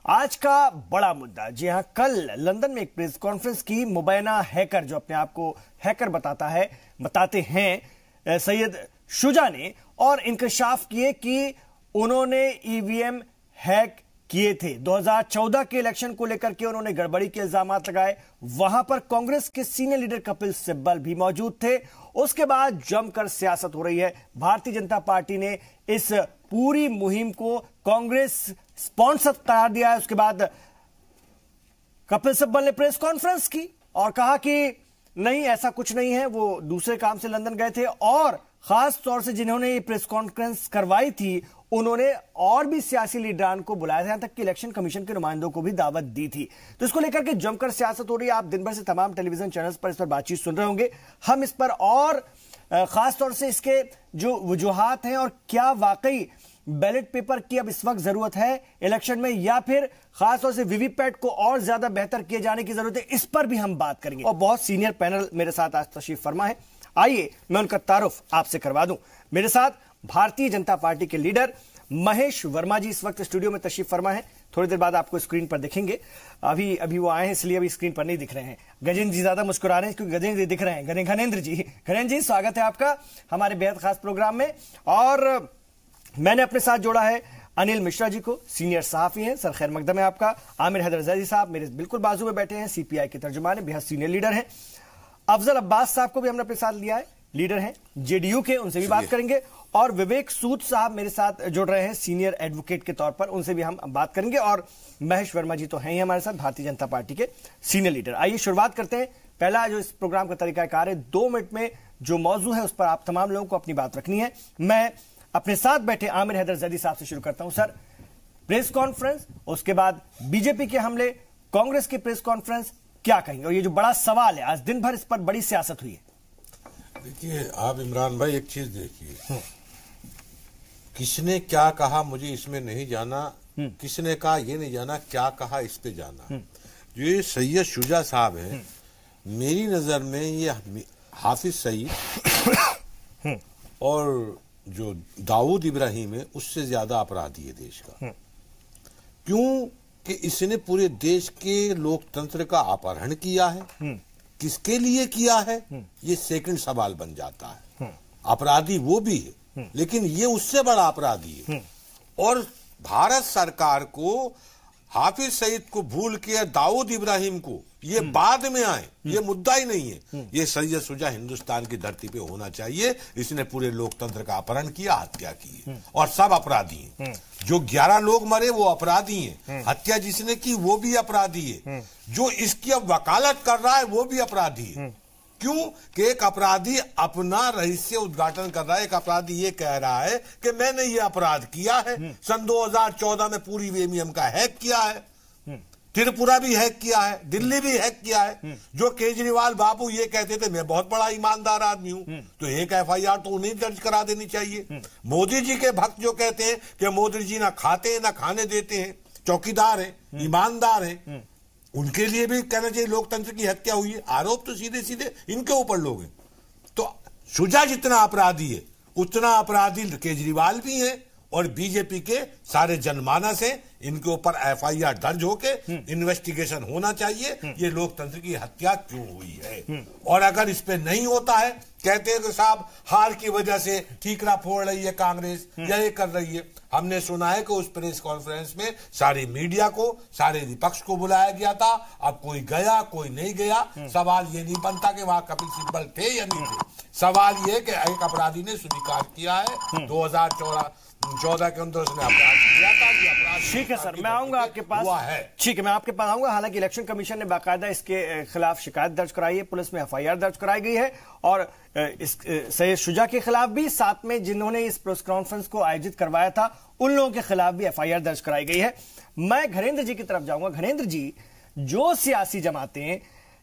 आज का बड़ा मुद्दा, जी हां, कल लंदन में एक प्रेस कॉन्फ्रेंस की मुबैना हैकर, जो अपने आप को हैकर बताते हैं सैयद शुजा ने, और इंकशाफ किए कि उन्होंने ईवीएम हैक किए थे। 2014 के इलेक्शन को लेकर के उन्होंने गड़बड़ी के इल्जाम लगाए। वहां पर कांग्रेस के सीनियर लीडर कपिल सिब्बल भी मौजूद थे। उसके बाद जमकर सियासत हो रही है। भारतीय जनता पार्टी ने इस पूरी मुहिम को कांग्रेस स्पॉन्सर करार दिया है। उसके बाद कपिल सिब्बल ने प्रेस कॉन्फ्रेंस की और कहा कि नहीं, ऐसा कुछ नहीं है, वो दूसरे काम से लंदन गए थे। और खास तौर से जिन्होंने ये प्रेस कॉन्फ्रेंस करवाई थी, उन्होंने और भी सियासी लीडरान को बुलाया था, यहां तक कि इलेक्शन कमीशन के नुमाइंदों को भी दावत दी थी। तो इसको लेकर के जमकर सियासत हो रही है। आप दिन भर से तमाम टेलीविजन चैनल्स पर इस पर बातचीत सुन रहे होंगे। हम इस पर और खास तौर से इसके जो वजूहात हैं और क्या वाकई बैलेट पेपर की अब इस वक्त जरूरत है इलेक्शन में, या फिर खासतौर से वीवीपैट को और ज्यादा बेहतर किए जाने की जरूरत है, इस पर भी हम बात करेंगे। और बहुत सीनियर पैनल मेरे साथ आज तशरीफ फरमा है। आइए मैं उनका तारुफ आपसे करवा दूं। मेरे साथ भारतीय जनता पार्टी के लीडर महेश वर्मा जी इस वक्त स्टूडियो में तशरीफ फरमा है। थोड़ी देर बाद आपको स्क्रीन पर दिखेंगे। अभी वो आए हैं, इसलिए अभी स्क्रीन पर नहीं दिख रहे हैं। गजेंद्र जी ज्यादा मुस्कुरा रहे हैं क्योंकि गजेंद्र जी दिख रहे हैं। घनेंद्र जी स्वागत है आपका हमारे बेहद खास प्रोग्राम में। और मैंने अपने साथ जोड़ा है अनिल मिश्रा जी को, सीनियर सहाफी हैं। सर खैर मकदम है आपका। आमिर हैदर जैदी साहब मेरे बिल्कुल बाजू में बैठे हैं, सीपीआई के तर्जुमान, बेहद सीनियर लीडर हैं। अफजल अब्बास साहब को भी हमने अपने साथ लिया है, लीडर हैं जेडीयू के, उनसे भी बात करेंगे। और विवेक सूद साहब मेरे साथ जुड़ रहे हैं सीनियर एडवोकेट के तौर पर, उनसे भी हम बात करेंगे। और महेश वर्मा जी तो हैं ही हमारे साथ, भारतीय जनता पार्टी के सीनियर लीडर। आइए शुरुआत करते हैं। पहला जो इस प्रोग्राम का तरीकाकार है, 2 मिनट में जो मौजू है उस पर आप तमाम लोगों को अपनी बात रखनी है। मैं अपने साथ बैठे आमिर हैदर जैदी साहब से शुरू करता हूं। सर, प्रेस कॉन्फ्रेंस, उसके बाद बीजेपी के हमले, कांग्रेस की प्रेस कॉन्फ्रेंस, क्या कहेंगे? और ये जो बड़ा सवाल है, आज दिन भर इस पर बड़ी सियासत हुई है। देखिए आप इमरान भाई, एक चीज देखिए, किसने क्या कहा मुझे इसमें नहीं जाना, किसने कहा ये नहीं जाना, क्या कहा इस पे जाना। जो ये सैयद शुजा साहब है, मेरी नजर में ये हाफिज सईद और जो दाऊद इब्राहिम है उससे ज्यादा अपराधी है देश का। क्यों कि इसने पूरे देश के लोकतंत्र का अपहरण किया है। किसके लिए किया है, ये सेकंड सवाल बन जाता है। अपराधी वो भी है, लेकिन ये उससे बड़ा अपराधी है। और भारत सरकार को हाफिज सईद को भूल के दाऊद इब्राहिम को ये बाद में आए, ये मुद्दा ही नहीं है। ये सैयद शुजा हिंदुस्तान की धरती पे होना चाहिए। इसने पूरे लोकतंत्र का अपहरण किया, हत्या की है, और सब अपराधी हैं। जो 11 लोग मरे वो अपराधी हैं। हत्या जिसने की वो भी अपराधी है। जो इसकी अब वकालत कर रहा है वो भी अपराधी है। क्यों कि एक अपराधी अपना रहस्य उद्घाटन कर रहा है। एक अपराधी ये कह रहा है कि मैंने ये अपराध किया है, सन 2014 में पूरी ईवीएम का हैक किया है, त्रिपुरा भी हैक किया है, दिल्ली भी हैक किया है। जो केजरीवाल बाबू ये कहते थे मैं बहुत बड़ा ईमानदार आदमी हूं, तो एक एफआईआर तो उन्हें दर्ज करा देनी चाहिए। मोदी जी के भक्त जो कहते हैं कि मोदी जी ना खाते हैं ना खाने देते हैं, चौकीदार हैं, ईमानदार हैं, उनके लिए भी कहना चाहिए लोकतंत्र की हत्या हुई है। आरोप तो सीधे सीधे इनके ऊपर लोग हैं। तो शुजा जितना अपराधी है उतना अपराधी केजरीवाल भी है और बीजेपी के सारे जनमानस हैं। इनके ऊपर एफआईआर दर्ज होके इन्वेस्टिगेशन होना चाहिए, ये लोकतंत्र की हत्या क्यों हुई है। और अगर इस पे नहीं होता है, कहते हैं कि साहब हार की वजह से ठीकरा फोड़ रही है कांग्रेस या ये कर रही है। हमने सुना है कि उस प्रेस कॉन्फ्रेंस में सारी मीडिया को, सारे विपक्ष को बुलाया गया था। अब कोई गया कोई नहीं गया, सवाल ये नहीं बनता कि वहां कपिल सिब्बल थे या नहीं थे। सवाल ये कि एक अपराधी ने स्वीकार किया है 2014 के अंदर उसने अपराध किया था। ठीक है सर, मैं आऊंगा आपके पास। ठीक है, मैं आपके पास आऊंगा। हालांकि इलेक्शन कमीशन ने बाकायदा इसके खिलाफ शिकायत दर्ज कराई है, पुलिस में एफआईआर दर्ज कराई गई है। और इस सैयद शुजा के खिलाफ भी, साथ में जिन्होंने इस प्रेस कॉन्फ्रेंस को आयोजित करवाया था उन लोगों के खिलाफ भी एफआईआर दर्ज कराई गई है। मैं घनेंद्र जी की तरफ जाऊंगा। घनेंद्र जी, जो सियासी जमातें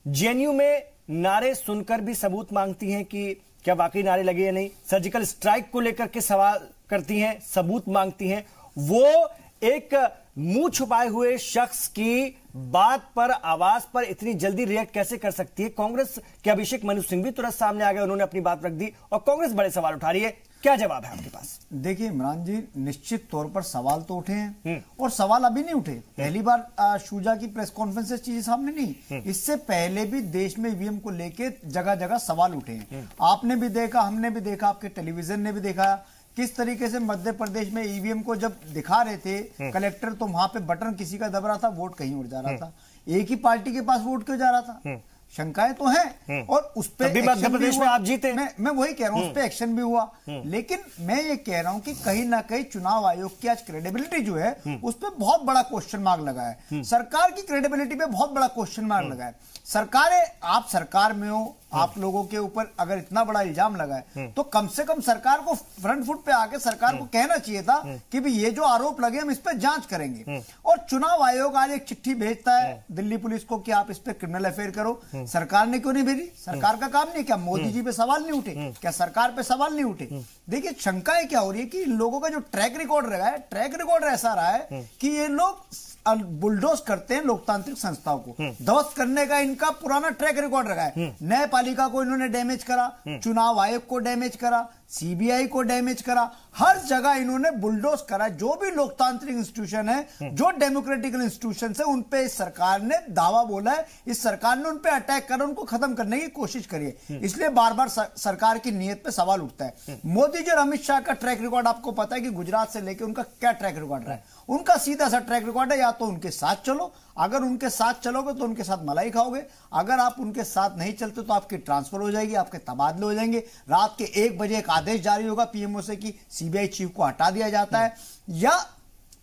जेएनयू में नारे सुनकर भी सबूत मांगती हैं कि क्या वाकई नारे लगे या नहीं, सर्जिकल स्ट्राइक को लेकर के सवाल करती हैं, सबूत मांगती हैं, वो एक मुंह छुपाए हुए शख्स की बात पर, आवाज पर इतनी जल्दी रिएक्ट कैसे कर सकती है? कांग्रेस के अभिषेक मनु सिंह भी तुरंत सामने आ गए, उन्होंने अपनी बात रख दी और कांग्रेस बड़े सवाल उठा रही है। क्या जवाब है आपके पास? देखिए इमरान जी, निश्चित तौर पर सवाल तो उठे हैं और सवाल अभी नहीं उठे। पहली बार शुजा की प्रेस कॉन्फ्रेंस से चीजें सामने नहीं, इससे पहले भी देश में ईवीएम को लेके जगह जगह सवाल उठे हैं। आपने भी देखा, हमने भी देखा, आपके टेलीविजन ने भी देखा किस तरीके से मध्य प्रदेश में ईवीएम को जब दिखा रहे थे कलेक्टर, तो वहां पे बटन किसी का दब रहा था, वोट कहीं और जा रहा था। एक ही पार्टी के पास वोट क्यों जा रहा था? शंकाएं तो हैं और उस पे मध्य प्रदेश में आप जीते। मैं वही कह रहा हूं, उस पे एक्शन भी हुआ, लेकिन मैं ये कह रहा हूं कि कहीं ना कहीं चुनाव आयोग की आज क्रेडिबिलिटी जो है उस पे बहुत बड़ा क्वेश्चन मार्क लगा है। सरकार की क्रेडिबिलिटी पे बहुत बड़ा क्वेश्चन मार्क लगा है। सरकारें, आप सरकार में हो, आप लोगों के ऊपर अगर इतना बड़ा इल्जाम लगा है तो कम से कम सरकार को फ्रंट फुट पे आके सरकार को कहना चाहिए था कि भी ये जो आरोप लगे हम इस पे जांच करेंगे। और चुनाव आयोग आज एक चिट्ठी भेजता है दिल्ली पुलिस को कि आप इस पे क्रिमिनल अफेयर करो। सरकार ने क्यों नहीं भेजी? सरकार का काम नहीं? क्या मोदी जी पे सवाल नहीं उठे? क्या सरकार पे सवाल नहीं उठे? देखिए शंकाएं क्या हो रही है कि इन लोगों का जो ट्रैक रिकॉर्ड रहा है, ट्रैक रिकॉर्ड ऐसा रहा है कि ये लोग बुलडोज करते हैं लोकतांत्रिक संस्थाओं को, ध्वस्त करने का इनका पुराना ट्रैक रिकॉर्ड रहा है। न्यायपालिका को इन्होंने डैमेज करा, चुनाव आयोग को डैमेज करा, सीबीआई को डैमेज करा, हर जगह इन्होंने बुलडोज करा। जो भी लोकतांत्रिक इंस्टीट्यूशन है, जो डेमोक्रेटिकल इंस्टीट्यूशन है, उन पे इस सरकार ने दावा बोला है, इस सरकार ने उन पे अटैक कर उनको खत्म करने की कोशिश करी है। इसलिए बार बार सरकार की नीयत पे सवाल उठता है। मोदी जी और अमित शाह का ट्रैक रिकॉर्ड आपको पता है कि गुजरात से लेकर उनका क्या ट्रैक रिकॉर्ड रहा है। उनका सीधा सा ट्रैक रिकॉर्ड है, या तो उनके साथ चलो, अगर उनके साथ चलोगे तो उनके साथ मलाई खाओगे, अगर आप उनके साथ नहीं चलते तो आपकी ट्रांसफर हो जाएगी, आपके तबादले हो जाएंगे। रात के 1 बजे एक आदेश जारी होगा पीएमओ से कि सीबीआई चीफ को हटा दिया जाता है। या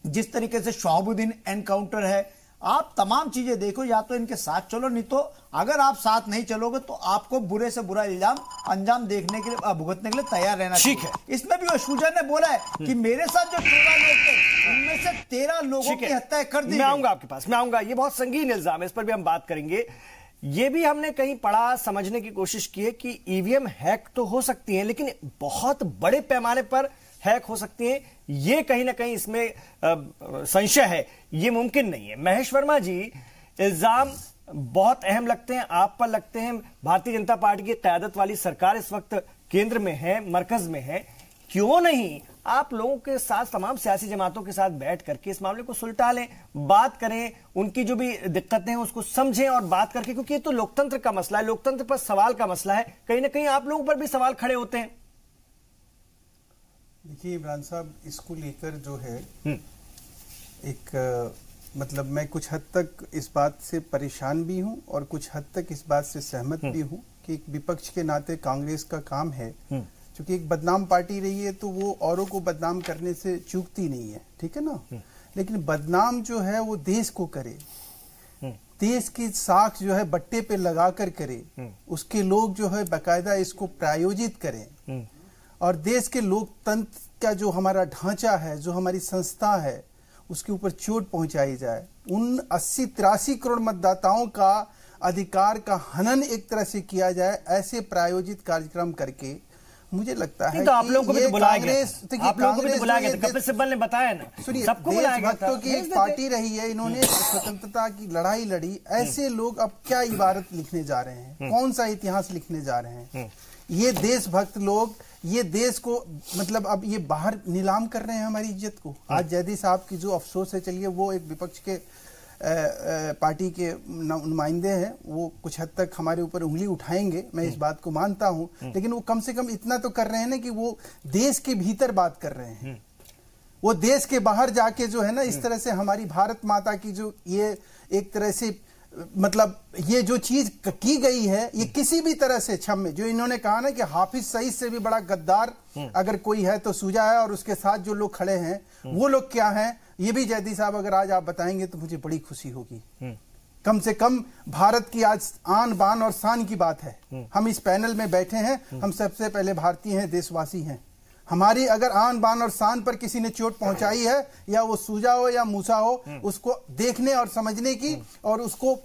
जिस तरीके से शहाबुद्दीन एनकाउंटर है, आप तमाम चीजें देखो, या तो इनके साथ चलो, नहीं तो अगर आप साथ नहीं चलोगे तो आपको बुरे से बुरा इल्जाम अंजाम देखने के लिए, भुगतने के लिए तैयार रहना चाहिए। ठीक है। इसमें भी शुजा ने बोला है कि मेरे साथ जो 13 लोग थे उनमें से 13 लोगों की हत्या कर दी। मैं आऊंगा आपके पास, मैं आऊंगा। ये बहुत संगीन इल्जाम है, इस पर भी हम बात करेंगे। ये भी हमने कहीं पढ़ा, समझने की कोशिश की है कि ईवीएम हैक तो हो सकती है, लेकिन बहुत बड़े पैमाने पर हैक हो सकती है, ये कहीं ना कहीं इसमें संशय है, ये मुमकिन नहीं है। महेश वर्मा जी, इल्जाम बहुत अहम लगते हैं, आप पर लगते हैं। भारतीय जनता पार्टी की क़यादत वाली सरकार इस वक्त केंद्र में है, मरकज में है, क्यों नहीं आप लोगों के साथ, तमाम सियासी जमातों के साथ बैठ करके इस मामले को सुलझा लें, बात करें, उनकी जो भी दिक्कतें हैं उसको समझें और बात करके, क्योंकि ये तो लोकतंत्र का मसला है, लोकतंत्र पर सवाल का मसला है। कहीं ना कहीं आप लोगों पर भी सवाल खड़े होते हैं। देखिए इमरान साहब, इसको लेकर जो है एक मतलब मैं कुछ हद तक इस बात से परेशान भी हूं और कुछ हद तक इस बात से सहमत भी हूं कि एक विपक्ष के नाते कांग्रेस का काम है, क्योंकि एक बदनाम पार्टी रही है तो वो औरों को बदनाम करने से चूकती नहीं है, ठीक है ना। लेकिन बदनाम जो है वो देश को करे, देश की साख जो है बट्टे पे लगाकर करे, उसके लोग जो है बाकायदा इसको प्रायोजित करें और देश के लोकतंत्र का जो हमारा ढांचा है, जो हमारी संस्था है, उसके ऊपर चोट पहुंचाई जाए। उन 80-83 करोड़ मतदाताओं का अधिकार का हनन एक तरह से किया जाए, ऐसे प्रायोजित कार्यक्रम करके मुझे लगता है तो आप लोगों को भी तो बुलाया गया था, आप लोगों को भी तो बुलाया गया था, कपिल सिब्बल ने बताया ना, सबको बुलाया गया था। की एक पार्टी रही है, इन्होंने स्वतंत्रता की लड़ाई लड़ी, ऐसे लोग अब क्या इबारत लिखने जा रहे हैं, कौन सा इतिहास लिखने जा रहे हैं? ये देशभक्त लोग ये देश को मतलब अब ये बाहर नीलाम कर रहे हैं हमारी इज्जत को। आज जैदी साहब की जो अफसोस है, चलिए वो एक विपक्ष के पार्टी के नुमाइंदे हैं, वो कुछ हद तक हमारे ऊपर उंगली उठाएंगे, मैं इस बात को मानता हूं, लेकिन वो कम से कम इतना तो कर रहे हैं ना कि वो देश के भीतर बात कर रहे हैं। वो देश के बाहर जाके जो है ना, इस तरह से हमारी भारत माता की जो ये एक तरह से मतलब ये जो चीज की गई है, ये किसी भी तरह से क्षम्य, जो इन्होंने कहा ना कि हाफिज सईद से भी बड़ा गद्दार अगर कोई है तो सूजा है, और उसके साथ जो लोग खड़े हैं वो लोग क्या हैं, ये भी जैदी साहब अगर आज आप बताएंगे तो मुझे बड़ी खुशी होगी। कम से कम भारत की आज आन बान और शान की बात है। हम इस पैनल में बैठे हैं, हम सबसे पहले भारतीय हैं, देशवासी हैं। हमारी अगर आन बान और शान पर किसी ने चोट पहुंचाई है, या वो सूजा हो या मूसा हो, उसको देखने और समझने की और उसको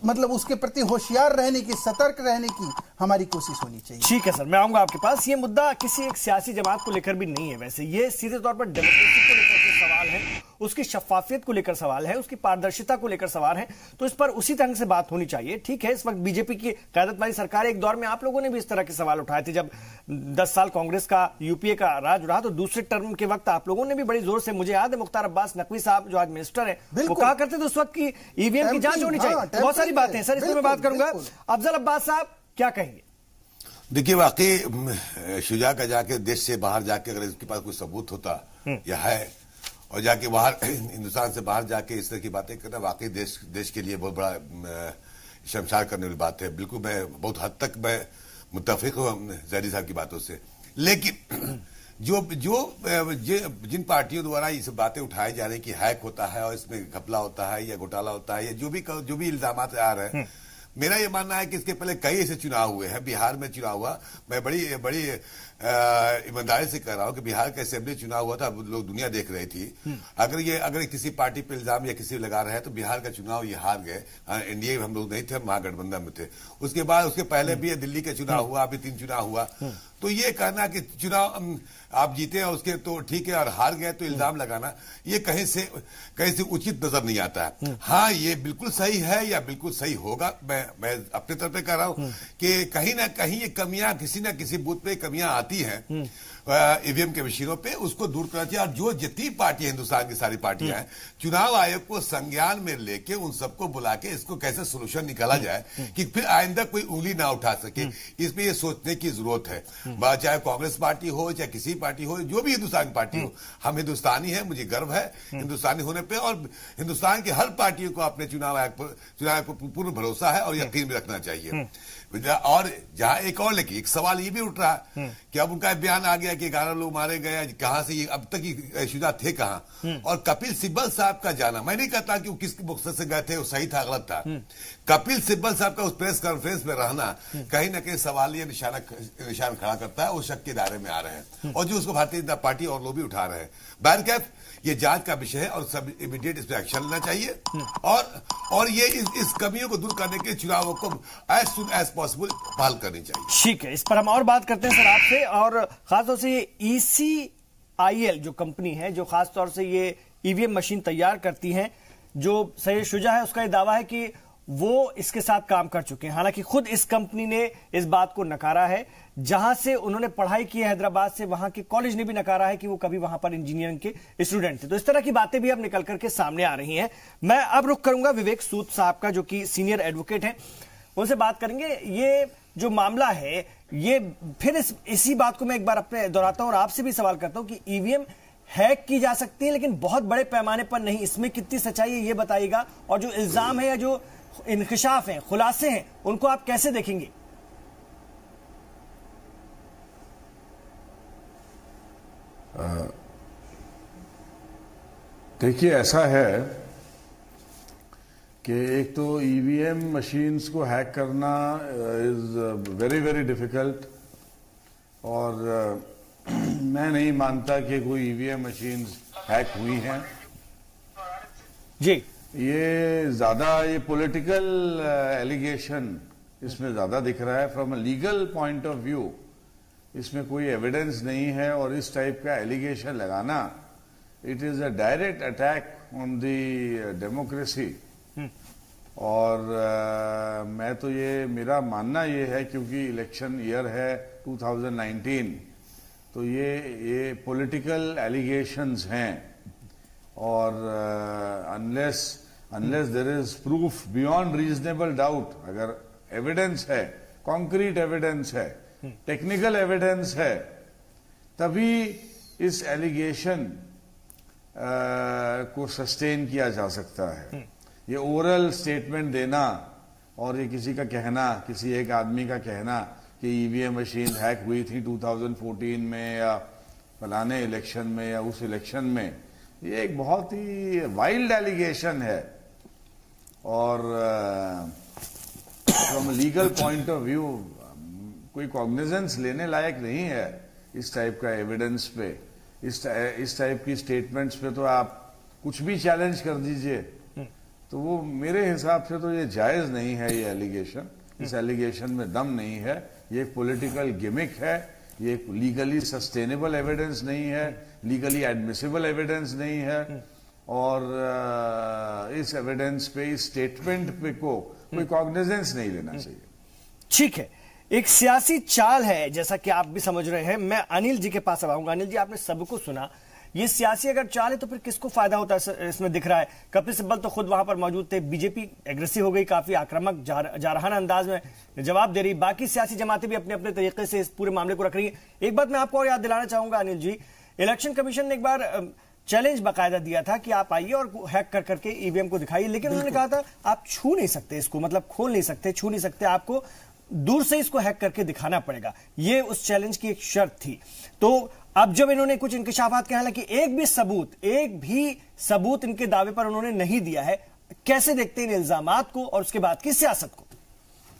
मतलब उसके प्रति होशियार रहने की, सतर्क रहने की हमारी कोशिश होनी चाहिए। ठीक है सर, मैं आऊंगा आपके पास। ये मुद्दा किसी एक सियासी जमात को लेकर भी नहीं है, वैसे ये सीधे तौर पर डेमोक्रेसी को लेकर के सवाल है। उसकी शफाफियत को लेकर सवाल है, उसकी पारदर्शिता को लेकर सवाल है, तो इस पर उसी ढंग से बात होनी चाहिए। ठीक है, इस वक्त बीजेपी की क़यादत वाली सरकार, एक दौर में आप लोगों ने भी इस तरह के सवाल उठाए थे जब 10 साल कांग्रेस का यूपीए का राज रहा, तो दूसरे टर्म के वक्त आप लोगों ने भी बड़ी जोर से, मुझे याद है मुख्तार अब्बास नकवी साहब जो आज मिनिस्टर है, वो कहा करते थे उस वक्त की ईवीएम की जांच होनी चाहिए। बहुत सारी बातें सर, इसमें मैं बात करूंगा। अफजल अब्बास साहब क्या कहेंगे? देखिए, वाकई शुजा का जाके देश से बाहर जाके अगर इसके पास कोई सबूत होता या है, और जाके बाहर हिंदुस्तान से बाहर जाके इस तरह की बातें करना वाकई देश के लिए बहुत बड़ा शर्मसार करने वाली बात है। बिल्कुल, मैं बहुत हद तक मैं मुत्तफिक हूँ ज़ैदी साहब की बातों से। लेकिन जिन पार्टियों द्वारा ये सब बातें उठाई जा रही कि हैक होता है और इसमें घपला होता है या घोटाला होता है या जो भी इल्जाम आ रहे हैं, मेरा ये मानना है कि इसके पहले कई ऐसे चुनाव हुए हैं। बिहार में चुनाव हुआ, मैं बड़ी ईमानदारी से कह रहा हूं कि बिहार का असेंबली चुनाव हुआ था, लोग दुनिया देख रही थी। अगर किसी पार्टी पे इल्जाम या किसी लगा रहे हैं तो बिहार का चुनाव ये हार गए। एनडीए हम लोग नहीं थे, हम महागठबंधन में थे। उसके बाद उसके पहले भी दिल्ली का चुनाव हुआ, अभी 3 चुनाव हुआ। तो ये कहना कि चुनाव आप जीते और उसके तो ठीक है और हार गए तो इल्जाम लगाना, ये कहीं से उचित नजर नहीं आता है। हाँ, ये बिल्कुल सही है या बिल्कुल सही होगा, मैं अपने तरफ से कह रहा हूं कि कहीं ना कहीं ये कमियां किसी ना किसी बूथ पे कमियां आती हैं ईवीएम के मशीनों पे, उसको दूर करना चाहिए। और जो जितनी पार्टियां, हिंदुस्तान की सारी पार्टियां हैं, चुनाव आयोग को संज्ञान में लेके उन सबको बुला के इसको कैसे सोल्यूशन निकाला जाए कि फिर आइंदा कोई उंगली ना उठा सके, इसमें ये सोचने की जरूरत है। चाहे कांग्रेस पार्टी हो, चाहे किसी पार्टी हो, जो भी हिंदुस्तान की पार्टी हो, हम हिंदुस्तानी हैं, मुझे गर्व है हिंदुस्तानी होने पे, और हिंदुस्तान की हर पार्टियों को अपने चुनाव आयोग पर पूर्ण भरोसा है और यकीन भी रखना चाहिए। और जहां एक सवाल ये भी उठ रहा है कि अब उनका बयान आ गया कि 11 लोग मारे गए, कहां से ये अब तक ये शुजा थे कहां? और कपिल सिब्बल साहब का जाना, मैं नहीं कहता कि वो किस मकसद से गए थे, वो सही था गलत था। कपिल सिब्बल साहब का उस प्रेस कॉन्फ्रेंस में रहना कहीं ना कहीं सवाल ये निशान खड़ा करता है, वो शक के दायरे में आ रहे हैं और जो उसको भारतीय जनता पार्टी और लोग भी उठा रहे हैं। बहरकैफ ये जांच का विषय है और सब इमीडिएट इस पर एक्शन लेना चाहिए और ये इस कमियों को दूर करने के चुनावों को एज सुन एज पॉसिबल बहाल करनी चाहिए। ठीक है, इस पर हम और बात करते हैं सर आपसे, और खासतौर से ये ECIL जो कंपनी है जो खासतौर से ये ईवीएम मशीन तैयार करती है, जो सैयद शुजा है उसका ये दावा है कि वो इसके साथ काम कर चुके हैं। हालांकि खुद इस कंपनी ने इस बात को नकारा है, जहां से उन्होंने पढ़ाई की है हैदराबाद से, वहां के कॉलेज ने भी नकारा है कि वो कभी वहां पर इंजीनियरिंग के स्टूडेंट थे। तो इस तरह की बातें भी अब निकल करके सामने आ रही हैं। मैं अब रुख करूंगा विवेक सूद साहब का, जो कि सीनियर एडवोकेट हैं, उनसे बात करेंगे। ये जो मामला है, ये फिर इसी बात को मैं एक बार अपने दोहराता हूं और आपसे भी सवाल करता हूं कि ईवीएम हैक की जा सकती है लेकिन बहुत बड़े पैमाने पर नहीं, इसमें कितनी सच्चाई है ये बताइएगा, और जो इल्जाम है या जो इंकशाफ हैं, खुलासे हैं, उनको आप कैसे देखेंगे? देखिए, ऐसा है कि एक तो ईवीएम मशीन्स को हैक करना इज वेरी वेरी डिफिकल्ट, और मैं नहीं मानता कि कोई ईवीएम मशीन्स हैक हुई हैं जी। ये ज्यादा ये पॉलिटिकल एलिगेशन इसमें ज्यादा दिख रहा है। From a legal point of view इसमें कोई एविडेंस नहीं है, और इस टाइप का एलिगेशन लगाना it is a direct attack on the democracy. और मैं तो ये, मेरा मानना ये है क्योंकि इलेक्शन ईयर है 2019, तो ये पॉलिटिकल एलिगेशंस हैं, और unless there is proof beyond reasonable doubt, अगर एविडेंस है, कॉन्क्रीट एविडेंस है, टेक्निकल एविडेंस है, तभी इस एलिगेशन को सस्टेन किया जा सकता है। ये ओरल स्टेटमेंट देना और ये किसी का कहना, किसी एक आदमी का कहना कि ईवीएम मशीन हैक हुई थी 2014 में या फलाने इलेक्शन में या उस इलेक्शन में, ये एक बहुत ही वाइल्ड एलिगेशन है, और from legal point of view कोई कॉग्निजेंस लेने लायक नहीं है इस टाइप का एविडेंस पे। इस टाइप की स्टेटमेंट्स पे तो आप कुछ भी चैलेंज कर दीजिए, तो वो मेरे हिसाब से तो ये जायज नहीं है। ये एलिगेशन, इस एलिगेशन में दम नहीं है, ये एक पॉलिटिकल गिमिक है, ये लीगली सस्टेनेबल एविडेंस नहीं है, लीगली एडमिसिबल एविडेंस नहीं है, और इस एविडेंस पे, इस स्टेटमेंट पे को कोई कॉग्निजेंस नहीं लेना चाहिए। ठीक है, एक सियासी चाल है, जैसा कि आप भी समझ रहे हैं। मैं अनिल जी के पास अब आऊंगा। अनिल जी, आपने सबको सुना, ये सियासी अगर चाल है तो फिर किसको फायदा होता है इसमें दिख रहा है? कपिल सिब्बल तो खुद वहां पर मौजूद थे। बीजेपी एग्रेसिव हो गई, काफी आक्रामक जारहाना अंदाज में जवाब दे रही। बाकी सियासी जमातें भी अपने अपने तरीके से इस पूरे मामले को रख रही है। एक बात मैं आपको और याद दिलाना चाहूंगा अनिल जी, इलेक्शन कमीशन ने एक बार चैलेंज बाकायदा दिया था कि आप आइए और हैक कर करके ईवीएम को दिखाइए, लेकिन उन्होंने कहा था आप छू नहीं सकते इसको, मतलब खोल नहीं सकते, छू नहीं सकते, आपको दूर से इसको हैक करके दिखाना पड़ेगा। ये उस चैलेंज की एक शर्त थी। तो अब जब इन्होंने कुछ इंकशाफात किया, हालांकि एक भी सबूत इनके दावे पर उन्होंने नहीं दिया है, कैसे देखते हैं इन इल्जामात को और उसके बाद की सियासत को?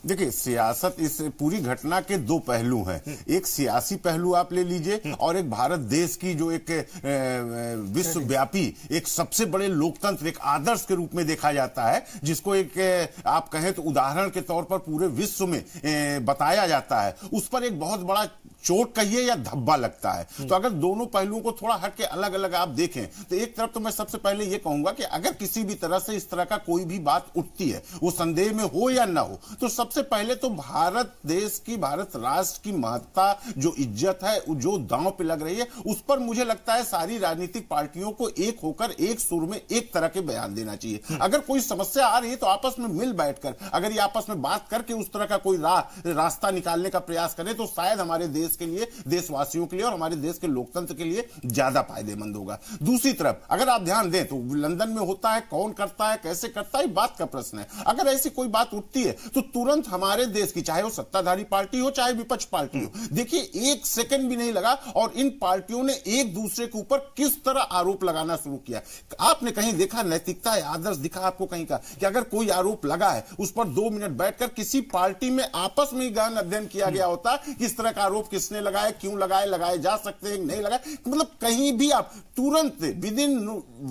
देखिए, सियासत, इस पूरी घटना के दो पहलू हैं। एक सियासी पहलू आप ले लीजिए और एक भारत देश की जो एक विश्वव्यापी एक सबसे बड़े लोकतंत्र, एक आदर्श के रूप में देखा जाता है, जिसको एक आप कहें तो उदाहरण के तौर पर पूरे विश्व में बताया जाता है, उस पर एक बहुत बड़ा चोट कहिए या धब्बा लगता है। तो अगर दोनों पहलुओं को थोड़ा हट के अलग अलग आप देखें तो एक तरफ तो मैं सबसे पहले ये कहूंगा कि अगर किसी भी तरह से इस तरह का कोई भी बात उठती है, वो संदेह में हो या ना हो, तो सबसे पहले तो भारत देश की, भारत राष्ट्र की महत्ता, जो इज्जत है, जो दांव पे लग रही है, उस पर मुझे लगता है सारी राजनीतिक पार्टियों को एक होकर एक सुर में एक तरह के बयान देना चाहिए। अगर कोई समस्या आ रही है तो आपस में मिल बैठकर अगर ये आपस में बात करके उस तरह का कोई रास्ता निकालने का प्रयास करें तो शायद हमारे देश के लिए, देशवासियों के लिए और हमारे देश के लोकतंत्र के लिए ज्यादा फायदेमंद होगा। दूसरी तरफ अगर आप ध्यान दें तो लंदन में होता है, कौन करता है, कैसे करता है, बात का प्रश्न है। अगर ऐसी कोई बात उठती है तो तुरंत हमारे देश की, चाहे वो सत्ताधारी पार्टी हो चाहे विपक्ष पार्टी हो, देखिए एक सेकंड भी नहीं लगा और इन पार्टियों ने एक दूसरे के ऊपर किस तरह आरोप लगाना शुरू किया। आपने कहीं देखा नैतिकता है, आदर्श दिखा आपको कहीं का कि अगर कोई आरोप लगा है उस पर 2 मिनट बैठकर किसी पार्टी में आपस में गहन अध्ययन किया गया होता किस तरह का आरोप किसने लगाए, क्यों लगाए जा सकते हैं, नहीं लगाए, मतलब कहीं भी आप तुरंत विद इन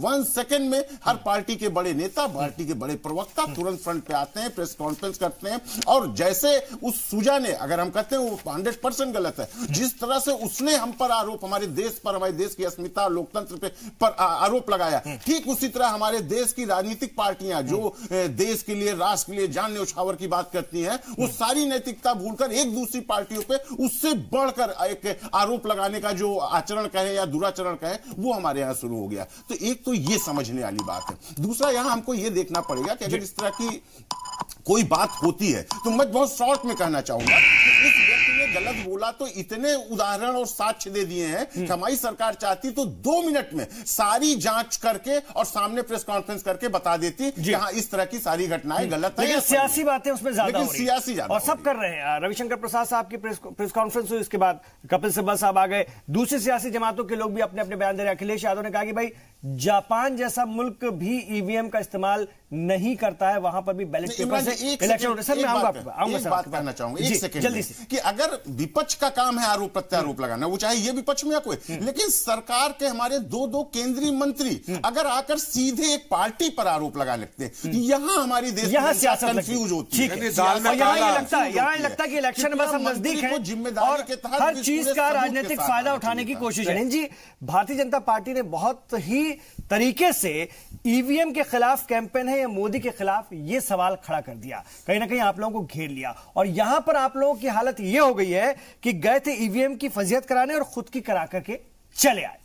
1 सेकंड में हर पार्टी के बड़े नेता, पार्टी के बड़े प्रवक्ता तुरंत फ्रंट पे आते हैं, प्रेस कॉन्फ्रेंस करते हैं और जैसे उस सुजा ने, अगर हम कहते हैं वो 100% गलत है, जिस तरह से उसने हम पर आरोप, हमारे देश पर, हमारे देश की अस्मिता, लोकतंत्र पर आरोप लगाया, ठीक उसी तरह हमारे देश की राजनीतिक पार्टियां जो देश के लिए, राष्ट्र के लिए जान न्यौछावर की बात करती हैं, वो सारी नैतिकता भूलकर एक दूसरी पार्टियों पे उससे बढ़कर एक आरोप लगाने का जो आचरण कहे या दुराचरण कहे वो हमारे यहां शुरू हो गया। तो एक तो ये समझने वाली बात है। दूसरा, यहां हमको ये देखना पड़ेगा कि अगर इस तरह की कोई बात होती है तो मैं बहुत शॉर्ट में कहना चाहूंगा कि इस व्यक्ति ने गलत बोला तो इतने उदाहरण और साक्ष्य दे दिए हैं कि हमारी सरकार चाहती तो 2 मिनट में सारी जांच करके और सामने प्रेस कॉन्फ्रेंस करके बता देती कि हाँ इस तरह की सारी घटनाएं गलत है। लेकिन सियासी बातें उसमें ज्यादा हो रही हैं। सियासी और सब कर रहे हैं। रविशंकर प्रसाद साहब की प्रेस कॉन्फ्रेंस हुई, इसके बाद कपिल सिब्बल साहब आ गए, दूसरी सियासी जमातों के लोग भी अपने अपने बयान दे रहे हैं। अखिलेश यादव ने कहा कि भाई जापान जैसा मुल्क भी ईवीएम का इस्तेमाल नहीं करता है, वहां पर भी बैलेट पेपर से इलेक्शन होता है। सर मैं आऊंगा बात कहना चाहूंगा एक सेकंड जल्दी से कि अगर विपक्ष का काम है आरोप प्रत्यारोप लगाना, वो चाहे ये विपक्ष में या कोई, लेकिन सरकार के हमारे 2 केंद्रीय मंत्री अगर आकर सीधे एक पार्टी पर आरोप लगा लगते हैं, यहां हमारी देश कंफ्यूज होती है। यहां लगता है कि इलेक्शन बस हम नजदीक है, जिम्मेदारी के तहत हर चीज का राजनीतिक फायदा उठाने की कोशिश है। जी, भारतीय जनता पार्टी ने बहुत ही तरीके से ईवीएम के खिलाफ कैंपेन है या मोदी के खिलाफ, यह सवाल खड़ा कर दिया, कहीं ना कहीं आप लोगों को घेर लिया। और यहां पर आप लोगों की हालत यह हो गई है कि गए थे ईवीएम की फजीयत कराने और खुद की करा करके चले आए।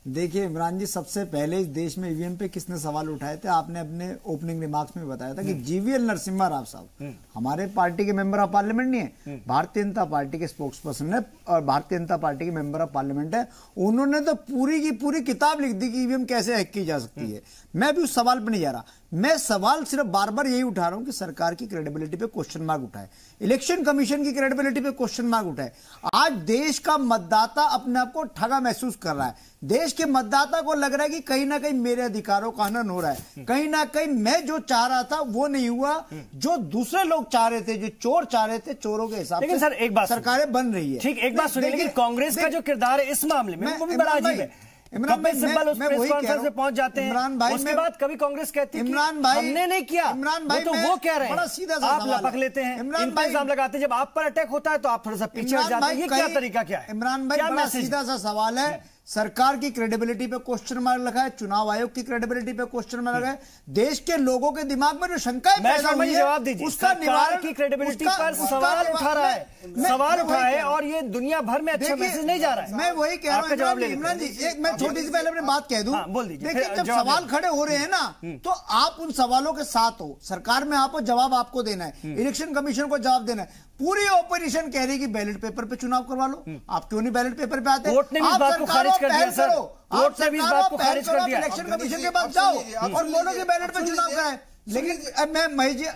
देखिए इमरान जी, सबसे पहले इस देश में ईवीएम पे किसने सवाल उठाए थे? आपने अपने ओपनिंग रिमार्क्स में बताया था कि जीवीएल नरसिम्हा राव साहब हमारे पार्टी के मेंबर ऑफ पार्लियामेंट नहीं है, भारतीय जनता पार्टी के स्पोक्स पर्सन है और भारतीय जनता पार्टी के मेंबर ऑफ पार्लियामेंट है। उन्होंने तो पूरी की पूरी किताब लिख दी कि ईवीएम कैसे हैक की जा सकती है। मैं भी उस सवाल पर नहीं जा रहा, मैं सवाल सिर्फ बार बार यही उठा रहा हूं कि सरकार की क्रेडिबिलिटी पे क्वेश्चन मार्क उठाए, इलेक्शन कमीशन की क्रेडिबिलिटी पे क्वेश्चन मार्क उठाए। आज देश का मतदाता अपने आप को ठगा महसूस कर रहा है। देश के मतदाता को लग रहा है कि कहीं ना कहीं मेरे अधिकारों का हनन हो रहा है, कहीं ना कहीं मैं जो चाह रहा था वो नहीं हुआ, जो दूसरे लोग चाह रहे थे, जो चोर चाह रहे थे, चोरों के हिसाब से सर एक बात सरकारें बन रही है। ठीक, एक बात सुनिए, लेकिन कांग्रेस का जो किरदार है इस मामले में वो भी बड़ा अजीब है। कपिल सिब्बल उस प्रेस कॉन्फ्रेंस में पहुंच जाते हैं, उसके बाद कभी कांग्रेस कहती है इमरान भाई हमने नहीं किया, इमरान भाई तो वो कह रहे हैं आप लपक लेते हैं, इन पर इल्जाम लगाते हैं, जब आप पर अटैक होता है तो आप थोड़ा सा पीछे हट जाते हैं। ये क्या तरीका क्या है? इमरान भाई बड़ा सीधा सा सवाल है सरकार की क्रेडिबिलिटी पे क्वेश्चन मार्क लगा है, चुनाव आयोग की क्रेडिबिलिटी पे क्वेश्चन मार्क लगा है, देश के लोगों के दिमाग में जो शंकाएं पैदा हुई है, जवाब दीजिए। उसका सरकार की क्रेडिबिलिटी पर सवाल उठा रहा है, सवाल उठा है, और ये दुनिया भर में अच्छा मैसेज नहीं जा रहा है। मैं वही कह रहा हूं इमरान जी, एक मैं छोटी सी पहले अपनी बात कह दूं, बोल दीजिए। देखिए जब सवाल खड़े हो रहे हैं ना, तो आप उन सवालों के साथ हो, सरकार में आपको जवाब आपको देना है, इलेक्शन कमीशन को जवाब देना है। पूरी ऑपोजिशन कह रही कि बैलेट पेपर पे चुनाव करवा लो, आप क्यों नहीं बैलेट पेपर पे आते? कोर्ट ने भी इस बात को खारिज कर दिया सर, कोर्ट ने भी इस बात को खारिज कर दिया। इलेक्शन कमीशन के पास जाओ और बोलो कि बैलेट पे चुनाव कराएं। लेकिन मैं महेश जी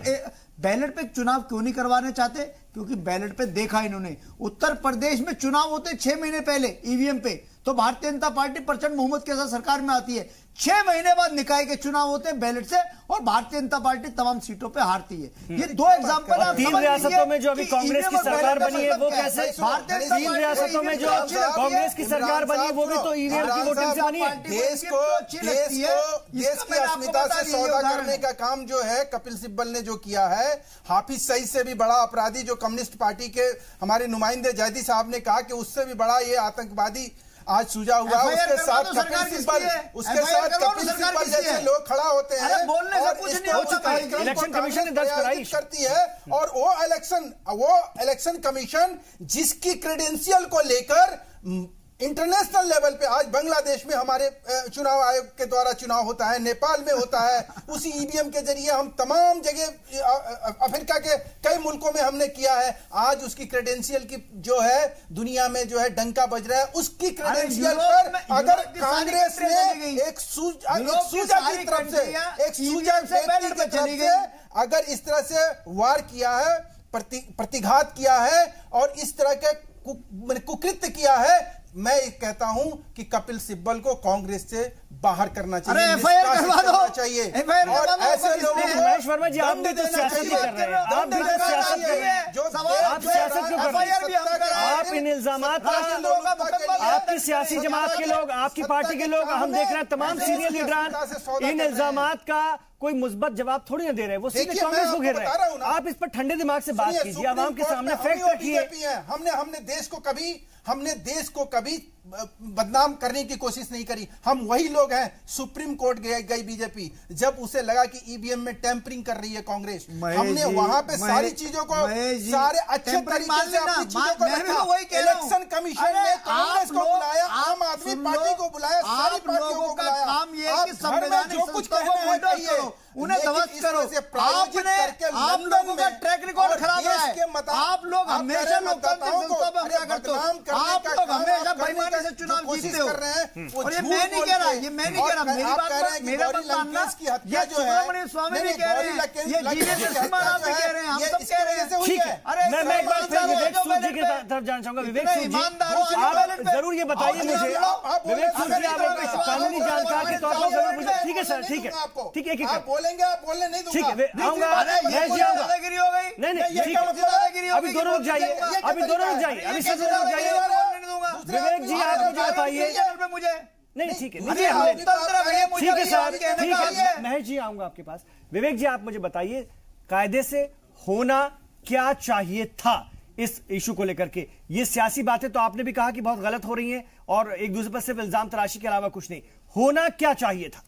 बैलेट पे चुनाव क्यों नहीं करवाने चाहते? क्योंकि बैलेट पे देखा इन्होंने, उत्तर प्रदेश में चुनाव होते 6 महीने पहले ईवीएम पे, तो भारतीय जनता पार्टी प्रचंड बहुमत के साथ सरकार में आती है। 6 महीने बाद निकाय के चुनाव होते हैं बैलेट से, और भारतीय जनता पार्टी तमाम सीटों पे हारती है। ये 2 एग्जाम्पल आप 3 रियासतों में जो अभी कांग्रेस की सरकार बनी है वो कैसे? 3 रियासतों में जो कांग्रेस की सरकार बनी है वो भी तो ईवीएम की वोटिंग से बनी है। देश की अस्मिता से सौदा करने का काम जो है कपिल सिब्बल ने जो किया है, हाफिज सईद से भी बड़ा अपराधी जो कम्युनिस्ट पार्टी के हमारे नुमाइंदे जैदी साहब ने कहा कि उससे भी बड़ा ये आतंकवादी आज सूझा हुआ, उसके साथ कपिल सिब्बल जैसे लोग खड़ा होते हैं, बोलने से कुछ नहीं होता। इलेक्शन कमीशन ने दर्ज कराई करती है, और वो इलेक्शन कमीशन जिसकी क्रेडेंशियल को लेकर इंटरनेशनल लेवल पे आज बांग्लादेश में हमारे चुनाव आयोग के द्वारा चुनाव होता है, नेपाल में होता है, उसी ईवीएम के जरिए हम तमाम जगह अफ्रीका के कई मुल्कों में हमने किया है। आज उसकी क्रेडेंशियल की जो है दुनिया में जो है डंका बज रहा है, उसकी क्रेडेंशियल पर अगर कांग्रेस ने एक सूजा की तरफ से अगर इस तरह से वार किया है, प्रतिघात किया है और इस तरह के कुकृत्य किया है, मैं कहता हूं कि कपिल सिब्बल को कांग्रेस से बाहर करना चाहिए, एफआईआर करवा दो चाहिए। और ऐसे लोगों को महेश वर्मा जी, आप भी तो सियासत ही कर रहे हैं, आप भी तो सियासत कर रहे हैं, आप सियासत क्यों कर रहे हैं? आप इन इल्जामात, आपकी सियासी जमात के लोग, आपकी पार्टी के लोग, हम देख रहे हैं तमाम सीनियर लीडरान इन इल्जामात का कोई मुस्बत जवाब थोड़ी ना दे रहे हैं, वो सीधे कांग्रेस को घेर रहे हैं। आप इस पर ठंडे दिमाग से बात कीजिए, आवाम के सामने फैक्ट रखिए। हमने देश को कभी बदनाम करने की कोशिश नहीं करी। हम वही लोग हैं, सुप्रीम कोर्ट गई बीजेपी, जब उसे लगा कि ईवीएम में टेम्परिंग कर रही है कांग्रेस, हमने वहां पे सारी चीजों को, सारे अच्छे तरीके से अपनी चीजों को रखा। इलेक्शन कमीशन ने कांग्रेस को बुलाया, आम आदमी पार्टी को बुलाया, सारी पार्टियों को बुलाया। आप घर में जो कुछ कहना है उन्हें ध्वस्त करो। आप लोगों का ट्रैक रिकॉर्ड खराब है, आप लोग हमेशा लोकतंत्र संस्थाओं पर हमला करते हो, आप लोग हमेशा बेईमानी से चुनाव जीतते हो। और ये मैं नहीं कह रहा, ये मैं नहीं कह रहा, मेरी बात मेरा बात मानना, ये सुब्रमण्यम स्वामी भी कह रहे हैं, ये जीवीएस नरसिम्हा राव भी कह रहे हैं, हम सब कह रहे हैं। ठीक है, मैं एक बार फिर विवेक सूद जी की तरफ जाना चाहूंगा। विवेक सूद जी, आप जरूर ये बताइए मुझे, विवेक सूद जी, आप कानूनी जानकार के तौर पर जरूर मुझे, ठीक है सर, ठीक है, ठीक है, आप बोलेंगे, आप बोलने नहीं दूंगा। ठीक है, आऊंगा, मैं जी आऊंगा। नहीं, ठीक है, अभी दोनों लोग जाइए, अभी दोनों लोग जाइए, अभी सब लोग जाइए। विवेक जी, आप मुझे बताइए, नहीं ठीक है, ठीक है सर, ठीक है, महेश जी आऊंगा आपके पास। विवेक जी, आप मुझे बताइए, कायदे से होना क्या चाहिए था इस इशू को लेकर के? ये सियासी बातें तो आपने भी कहा कि बहुत गलत हो रही हैं और एक दूसरे पर सिर्फ इल्जाम तराशी के अलावा कुछ नहीं, होना क्या चाहिए था?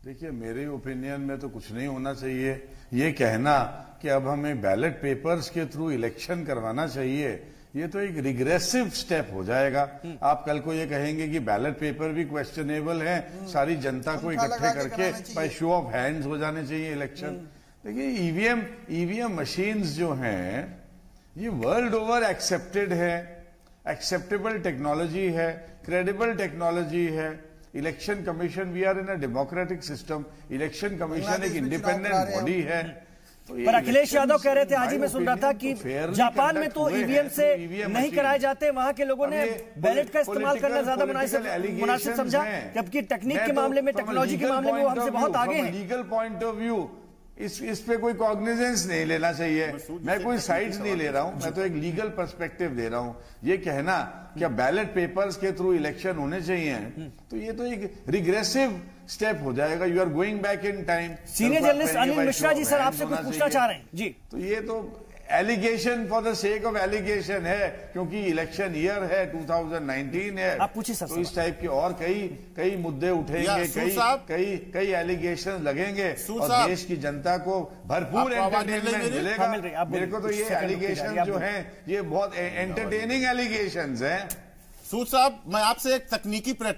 देखिए, मेरे ओपिनियन में तो कुछ नहीं होना चाहिए। ये कहना कि अब हमें बैलेट पेपर्स के थ्रू इलेक्शन करवाना चाहिए, ये तो एक रिग्रेसिव स्टेप हो जाएगा। आप कल को ये कहेंगे कि बैलेट पेपर भी क्वेश्चनेबल है, सारी जनता को इकट्ठे करके बाय शो ऑफ हैंड्स हो जाने चाहिए इलेक्शन। देखिए, ईवीएम मशीन्स जो हैं ये वर्ल्ड ओवर एक्सेप्टेड है, एक्सेप्टेबल टेक्नोलॉजी है, क्रेडिबल टेक्नोलॉजी है। Election commission, we are in a democratic system, election commission एक इंडिपेंडेंट बॉडी है। पर अखिलेश यादव कह रहे थे, आज ही मैं सुन रहा था कि जापान में तो ईवीएम से नहीं कराए जाते, वहां के लोगों ने बैलेट का इस्तेमाल करना ज्यादा मुनासिब समझा, जबकि तकनीक के मामले में, टेक्नोलॉजी के मामले में वो हमसे बहुत आगे हैं। लीगल पॉइंट ऑफ व्यू इस पे कोई कॉग्निजेंस नहीं लेना चाहिए। मैं कोई साइड्स नहीं ले रहा हूं, मैं तो एक लीगल पर्सपेक्टिव दे रहा हूं। ये कहना क्या बैलेट पेपर्स के थ्रू इलेक्शन होने चाहिए, तो ये तो एक रिग्रेसिव स्टेप हो जाएगा। You are going back in time. Senior journalist Anil Mishra ji, sir आपसे कुछ पूछना चाह रहे हैं जी। तो ये तो allegation for the sake of allegation है, क्योंकि इलेक्शन ईयर है, 2019 है। आप पूछिए सर। तो इस टाइप के और कई मुद्दे उठेंगे, कई एलिगेशन लगेंगे और देश की जनता को भरपूर एंटरटेनमेंट मिलेगा। मेरे को तो ये एलिगेशन जो हैं ये बहुत एंटरटेनिंग एलिगेशंस हैं। सूद साहब, मैं आपसे एक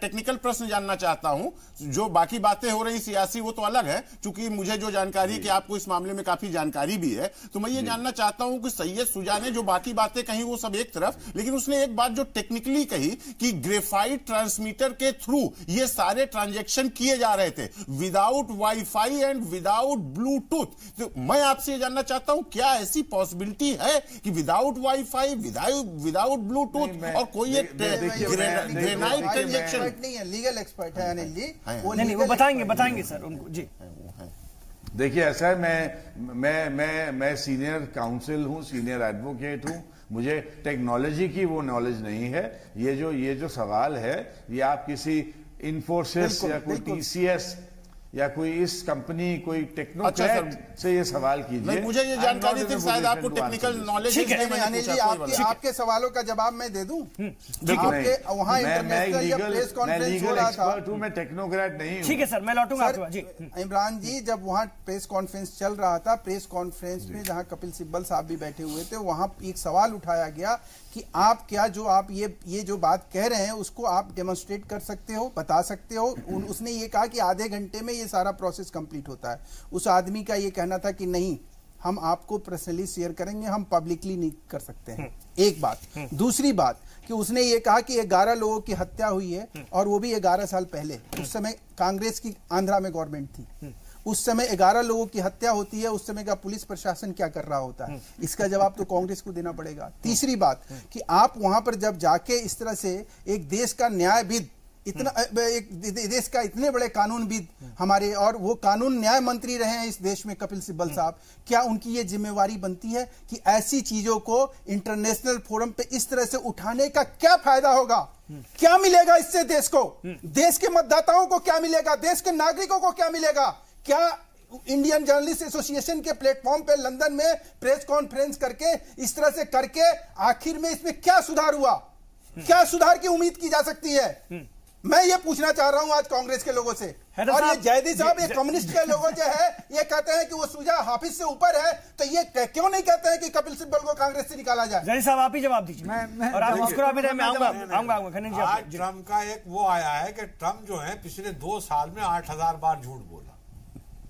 टेक्निकल प्रश्न जानना चाहता हूं। जो बाकी बातें हो रही सियासी वो तो अलग है, चूंकि मुझे जो जानकारी है कि आपको इस मामले में काफी जानकारी भी है, तो मैं ये जानना चाहता हूं कि सैयद शुजा ने जो बाकी बातें कही वो सब एक तरफ, लेकिन उसने एक बात जो टेक्निकली कही कि ग्रेफाइट ट्रांसमीटर के थ्रू ये सारे ट्रांजेक्शन किए जा रहे थे without wifi and without Bluetooth. तो मैं आपसे ये जानना चाहता हूं, क्या ऐसी पॉसिबिलिटी है कि विदाउट वाईफाई, विदाउट ब्लूटूथ और कोई एक ग्रेनाइट ट्रांजैक्शन नहीं है, लीगल एक्सपर्ट है अनिल जी, नहीं वो बताएंगे सर उनको जी। देखिए ऐसा है, मैं सीनियर काउंसिल हूं, सीनियर एडवोकेट हूं, मुझे टेक्नोलॉजी की वो नॉलेज नहीं है। ये जो सवाल है ये आप किसी इन्फोसिस या कोई टीसीएस या कोई इस कंपनी, कोई टेक्नोक्रेट से ये सवाल कीजिए। मुझे ये जानकारी थी, शायद आपको टेक्निकल नॉलेज है। अनिल जी, आपके सवालों का जवाब मैं दे दूं? आपके वहां इंटरनेशनल या प्रेस कॉन्फ्रेंस हो रहा था, मैं टेक्नोक्रेट नहीं हूं। ठीक है सर, मैं लौटूंगा जी। इमरान जी, जब वहां प्रेस कॉन्फ्रेंस चल रहा था, प्रेस कॉन्फ्रेंस में जहां कपिल सिब्बल साहब भी बैठे हुए थे, वहां एक सवाल उठाया गया कि आप ये जो बात कह रहे हैं उसको आप डेमोन्स्ट्रेट कर सकते हो, बता सकते हो। उसने ये कहा कि आधे घंटे में ये सारा प्रोसेस कंप्लीट होता है। उस आदमी का ये कहना था कि नहीं, हम आपको पर्सनली शेयर करेंगे, हम पब्लिकली नहीं कर सकते हैं। एक बात। दूसरी बात कि उसने ये कहा कि 11 लोगों की हत्या हुई है और वो भी 11 साल पहले। उस समय कांग्रेस की आंध्रा में गवर्नमेंट थी, उस समय 11 लोगों की हत्या होती है, उस समय का पुलिस प्रशासन क्या कर रहा होता है? इसका जवाब तो कांग्रेस को देना पड़ेगा। तीसरी बात कि आप वहां पर जब जाके इस तरह से एक देश का न्यायविद, एक देश का इतने बड़े कानूनविद हमारे, और वो कानून न्याय मंत्री रहे हैं इस देश में कपिल सिब्बल साहब, क्या उनकी ये जिम्मेवारी बनती है कि ऐसी चीजों को इंटरनेशनल फोरम पे इस तरह से उठाने का क्या फायदा होगा? क्या मिलेगा इससे देश को? देश के मतदाताओं को क्या मिलेगा? देश के नागरिकों को क्या मिलेगा? क्या इंडियन जर्नलिस्ट एसोसिएशन के प्लेटफॉर्म पे लंदन में प्रेस कॉन्फ्रेंस करके इस तरह से करके आखिर में इसमें क्या सुधार हुआ? क्या सुधार की उम्मीद की जा सकती है? मैं ये पूछना चाह रहा हूं आज कांग्रेस के लोगों से। और ये जयदी साहब, ये कम्युनिस्ट के लोगों जो है ये कहते हैं कि वो शुजा हाफिज से ऊपर है, तो ये क्यों नहीं कहते हैं कि कपिल सिब्बल को कांग्रेस से निकाला जाए? जयदी साहब आप ही जवाब दीजिए। और आप मुस्कुरा भी रहे, मैं आऊंगा। आज ट्रम्प का एक वो आया है कि ट्रम्प जो है पिछले 2 साल में 8000 बार झूठ बोला।